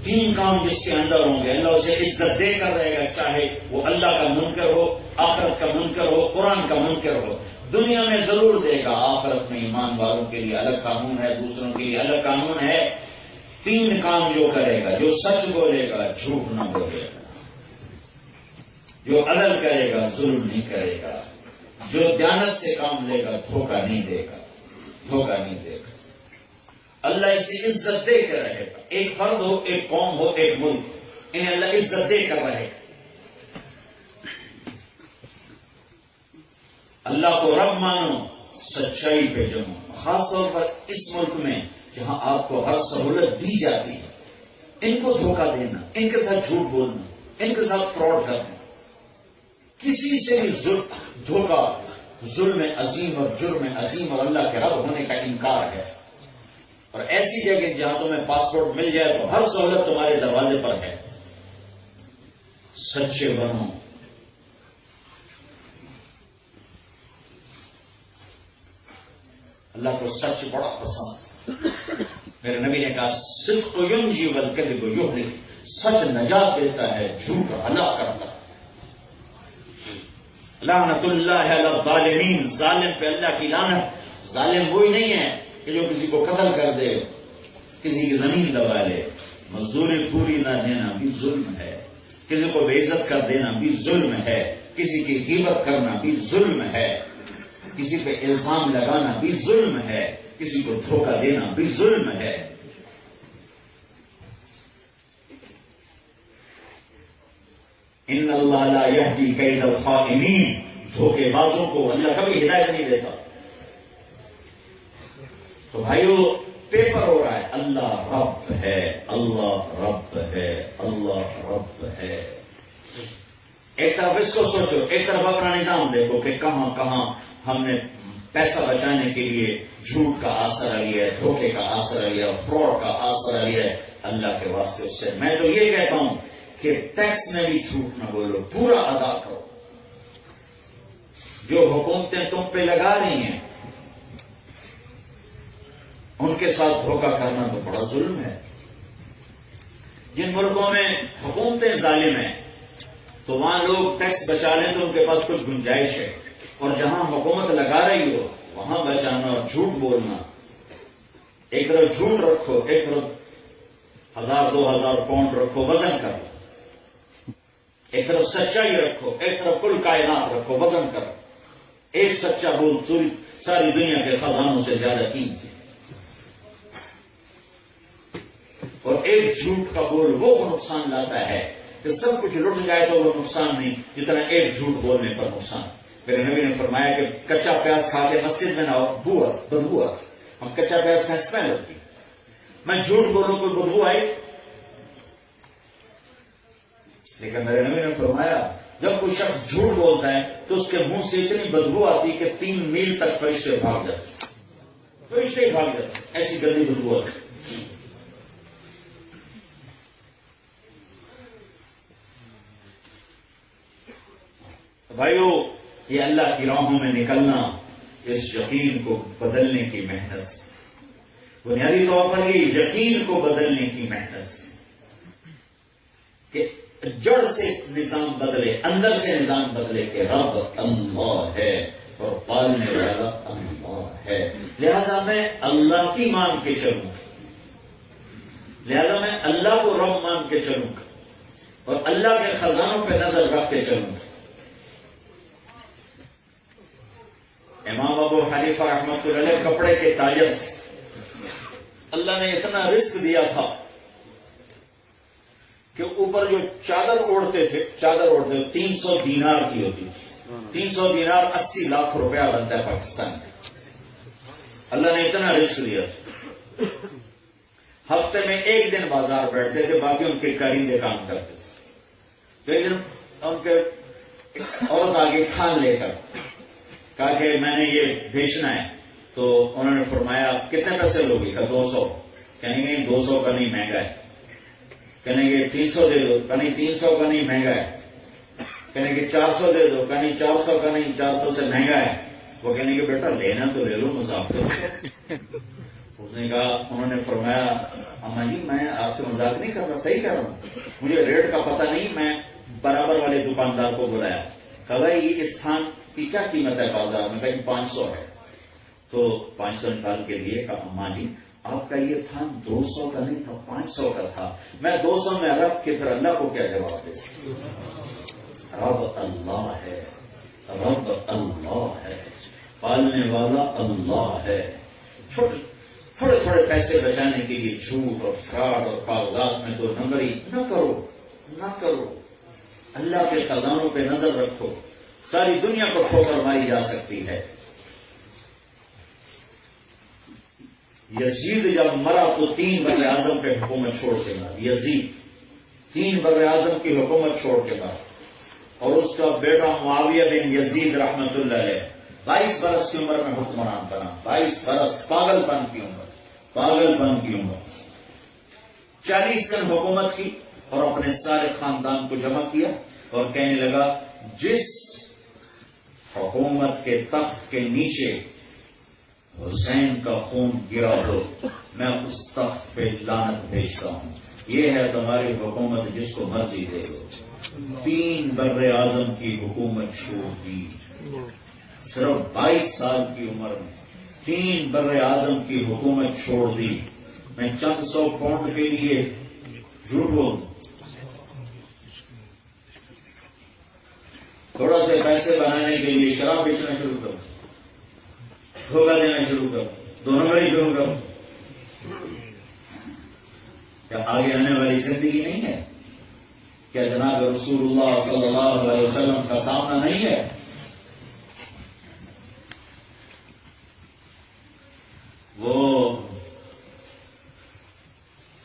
3 کام جس کے اندر ہوں گے اللہ اسے عزت دے کر رہے گا، چاہے وہ اللہ کا منکر ہو، آخرت کا منکر ہو، قرآن کا منکر ہو. دنیا میں ضرور دے گا، آخرت میں ایمان والوں کے لیے الگ قانون ہے، دوسروں کے لیے الگ قانون ہے. 3 کام جو کرے گا، جو سچ بولے گا، جھوٹ نہ بولے گا، جو عدل کرے گا، ظلم نہیں کرے گا، جو دیانت سے کام لے گا، دھوکہ نہیں دے گا، دھوکہ نہیں دے گا. اللہ اسے عزت دے کر رہے گا. ایک فرد ہو، ایک قوم ہو، ایک ملک، انہیں اللہ عزت دے کر رہے گا. اللہ کو رب مانو، سچائی پہ جمو. خاص طور پر اس ملک میں جہاں آپ کو ہر سہولت دی جاتی ہے، ان کو دھوکہ دینا، ان کے ساتھ جھوٹ بولنا، ان کے ساتھ فراڈ کرنا، کسی سے بھی دھوکہ ظلم عظیم اور جرم عظیم اور اللہ کے رب ہونے کا انکار ہے. اور ایسی جگہ جہاں تمہیں پاسپورٹ مل جائے تو ہر سہولت تمہارے دروازے پر ہے. سچے بنو. اللہ کو سچ بڑا پسند. میرے نبی نے کہا صدق ینجی والکذب یہلک. سچ نجات دیتا ہے، جھوٹ ہلاک کرتا ہے. لعنت اللہ علی الظالمین. ظالم پہ اللہ کی لعنت. ظالم وہی نہیں ہے کہ جو کسی کو قتل کر دے، کسی کی زمین دبا لے. مزدوری پوری نہ دینا بھی ظلم ہے، کسی کو بے عزت کر دینا بھی ظلم ہے، کسی کی غیبت کرنا بھی ظلم ہے، کسی پہ الزام لگانا بھی ظلم ہے، کسی کو دھوکہ دینا بھی ظلم ہے. ان اللہ لا یہدی کید الخائنین. دھوکے بازوں کو اللہ کبھی ہدایت نہیں دیتا. تو بھائیو پیپر ہو رہا ہے، اللہ رب ہے، اللہ رب ہے، اللہ رب ہے. ایک طرف اس کو سوچو، ایک طرف اپنا نظام دیکھو کہ کہاں کہاں ہم نے پیسہ بچانے کے لیے جھوٹ کا آسرا لیا ہے، دھوکے کا آسرا لیا ہے، فراڈ کا آسرا لیا ہے. اللہ کے واسطے اس سے میں تو یہ کہتا ہوں کہ ٹیکس میں بھی جھوٹ نہ بولو، پورا ادا کرو. جو حکومتیں تم پہ لگا رہی ہیں ان کے ساتھ دھوکہ کرنا تو بڑا ظلم ہے. جن ملکوں میں حکومتیں ظالم ہیں تو وہاں لوگ ٹیکس بچا لیں تو ان کے پاس کچھ گنجائش ہے، اور جہاں حکومت لگا رہی ہو وہاں بچانا اور جھوٹ بولنا. ایک طرف جھوٹ رکھو، ایک طرف 1000-2000 پاؤنڈ رکھو، وزن کرو. ایک طرف سچائی رکھو، ایک طرف کل کائنات رکھو، وزن کرو. ایک سچا بول ساری دنیا کے خزانوں سے زیادہ قیمتی، اور ایک جھوٹ کا بول وہ نقصان لاتا ہے کہ سب کچھ لٹ جائے تو وہ نقصان نہیں جتنا ایک جھوٹ بولنے پر نقصان. میرے نبی نے فرمایا کہ کچا پیاز کھا کے مسجد میں نہ بدبو. ہم کچا پیاز کھائیں اسمیل ہوتی، میں جھوٹ بولوں کوئی بدبو آئی؟ لیکن میرے نبی نے فرمایا جب کوئی شخص جھوٹ بولتا ہے تو اس کے منہ سے اتنی بدبو آتی کہ 3 میل تک فرشتے بھاگ جاتے، فرشتے ہی بھاگ جاتے، ایسی گندی بدبو آتی. بھائیو یہ اللہ کی راہوں میں نکلنا اس یقین کو بدلنے کی محنت سے، بنیادی طور پر یہ یقین کو بدلنے کی محنت سے کہ جڑ سے نظام بدلے، اندر سے نظام بدلے کہ رب اللہ ہے اور پالنے والا اللہ ہے. لہذا میں اللہ کی مان کے چلوں گا، لہذا میں اللہ کو رب مان کے چلوں گا اور اللہ کے خزانوں پہ نظر رکھ کے چلوں گا. امام ابو حنیفہ رحمۃ اللہ علیہ کپڑے کے تاجر سے اللہ نے اتنا رزق دیا تھا کہ اوپر اوپر جو چادر اوڑھتے تھے 300 دینار کی ہوتی تھی. 300 دینار 80 لاکھ روپیہ بنتا ہے پاکستان میں. اللہ نے اتنا رزق دیا. ہفتے میں ایک دن بازار بیٹھتے تھے, باقی ان کے کارندے کام کرتے تھے. تو ایک دن ان کے عورت آگے تھان لے کر کہا کہ میں نے یہ بیچنا ہے. تو انہوں نے فرمایا کتنے پیسے لوگی؟ کہ 200. کہیں گے 200 کا نہیں, مہنگا ہے. کہنے گے 300 دے دو. کہ نہیں 300 کا نہیں, مہنگا ہے. کہنے گے 400 دے دو. کہ نہیں 400 کا نہیں, 400 سے مہنگا ہے. وہ کہنے گے بیٹا لینا تو لے لو, مذاق تو. اس نے کہا, انہوں نے فرمایا اما جی میں آپ سے مذاق نہیں کر رہا, صحیح کر رہا ہوں, مجھے ریٹ کا پتہ نہیں. میں برابر والے دکاندار کو بلایا, کہا بھائی اس تھان کی کیا قیمت ہے بازار میں؟ کہیں 500 ہے. تو 500 نکال کے لیے. کہا اما جی آپ کا یہ تھان 200 کا نہیں تھا, 500 کا تھا. میں 200 میں رکھ کے پھر اللہ کو کیا جواب دے؟ رب اللہ ہے, رب اللہ ہے, پالنے والا اللہ ہے. تھوڑے تھوڑے پیسے بچانے کے لیے جھوٹ اور فراڈ اور کاغذات میں تو نمبری نہ کرو. اللہ کے خزانوں پہ نظر رکھو. ساری دنیا کو ٹھوکر ماری جا سکتی ہے. یزید جب مرا تو 3 بر اعظم پہ حکومت چھوڑ کے مارا. یزید 3 بر اعظم کی حکومت چھوڑ کے مارا. اور اس کا بیٹا معاویہ بن یزید رحمت اللہ علیہ 22 برس کی عمر میں حکمران بنا. 22 برس, پاگل پن کی عمر. 40 دن حکومت کی اور اپنے سارے خاندان کو جمع کیا اور کہنے لگا جس حکومت کے تخت کے نیچے حسین کا خون گرا ہو میں اس تخت پہ لعنت بھیجتا ہوں. یہ ہے تمہاری حکومت, جس کو مرضی دے دو. 3 بر اعظم کی حکومت چھوڑ دی. صرف 22 سال کی عمر میں 3 بر اعظم کی حکومت چھوڑ دی. میں چند 100 پاؤنڈ کے لیے جھوٹ بول دوں, تھوڑا سے پیسے بنانے کے لیے شراب بیچنا شروع کروں, دھوکہ دینا شروع کروں, 2 نمبری شروع کروں. کیا آگے آنے والی زندگی نہیں ہے؟ کیا جناب رسول اللہ صلی اللہ علیہ وسلم کا سامنا نہیں ہے؟ وہ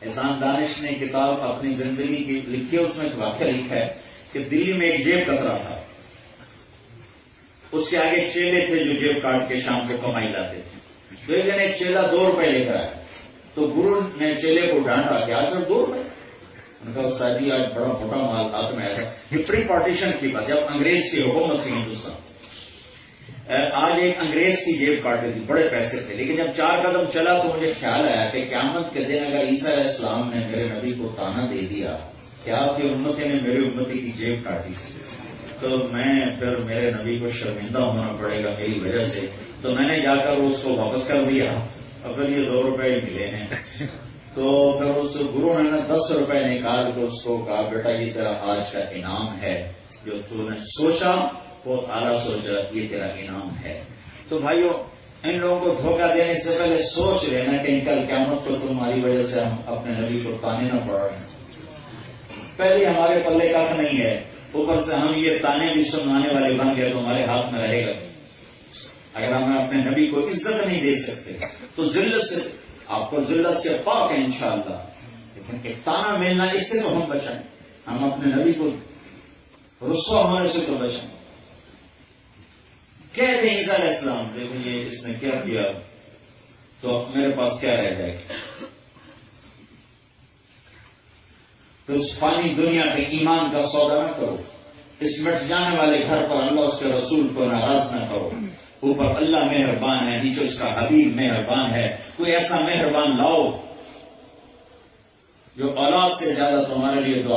احسان دانش نے کتاب اپنی زندگی کی لکھی, اس میں ایک واقعہ لکھا ہے کہ دلی میں ایک جیب کترا تھا. اس کے آگے چیلے تھے جو جیب کاٹ کے شام کو کمائی لاتے تھے. تو ایک دن ایک چیلا 2 روپے لے کر آیا. تو گرو نے چیلے کو ڈانٹا کہ آج صرف 2 روپے. ان کا استاد جی آج بڑا موٹا مال ہاتھ میں آیا. یہ پری پارٹیشن کی بات, جب انگریز کی حکومت تھی ہندوستان. آج ایک انگریز کی جیب کاٹی تھی, بڑے پیسے تھے. لیکن جب 4 قدم چلا تو مجھے خیال آیا کہ قیامت کے دن اگر عیسیٰ علیہ السلام نے میرے نبی کو تانا دے دیا کہ آپ کی امتی نے میری امتی کی جیب کاٹی تھی, تو میں پھر میرے نبی کو شرمندہ ہونا پڑے گا میری وجہ سے. تو میں نے جا کر اس کو واپس کر دیا. اب پھر یہ 2 روپے ہی ملے ہیں. تو پھر اس گرو نے 10 روپے نکال کے اس کو کہا بیٹا یہ تیرا آج کا انعام ہے, جو تو نے سوچا بہت اعلیٰ سوچا, یہ تیرا انعام ہے. تو بھائیو ان لوگوں کو دھوکہ دینے سے پہلے سوچ لینا کہ کل قیامت کو تمہاری وجہ سے ہم اپنے نبی کو تانے نہ پڑ رہے ہیں. پہلے ہمارے پلے کھ نہیں ہے, اوپر سے ہم یہ تانے بھی سنانے والے بن گئے تو ہمارے ہاتھ میں رہے گا. اگر ہم اپنے نبی کو عزت نہیں دے سکتے تو ذلت سے, آپ کو ذلت سے پاک ہے انشاءاللہ, لیکن ایک تانا ملنا اس سے تو ہم بچائیں. ہم اپنے نبی کو رسوا ہونے سے تو بچائیں. کہتے ہیں عیسیٰ علیہ السلام دیکھو یہ اس نے کیا کیا تو میرے پاس کیا رہ جائے گا. تو اس فانی دنیا پہ ایمان کا سودا نہ کرو. اس مٹ جانے والے گھر پر اللہ اس کے رسول کو ناراض نہ کرو. اوپر اللہ مہربان ہے, نیچے اس کا حبیب مہربان ہے. کوئی ایسا مہربان لاؤ جو اولاد سے زیادہ تمہارے لیے دعا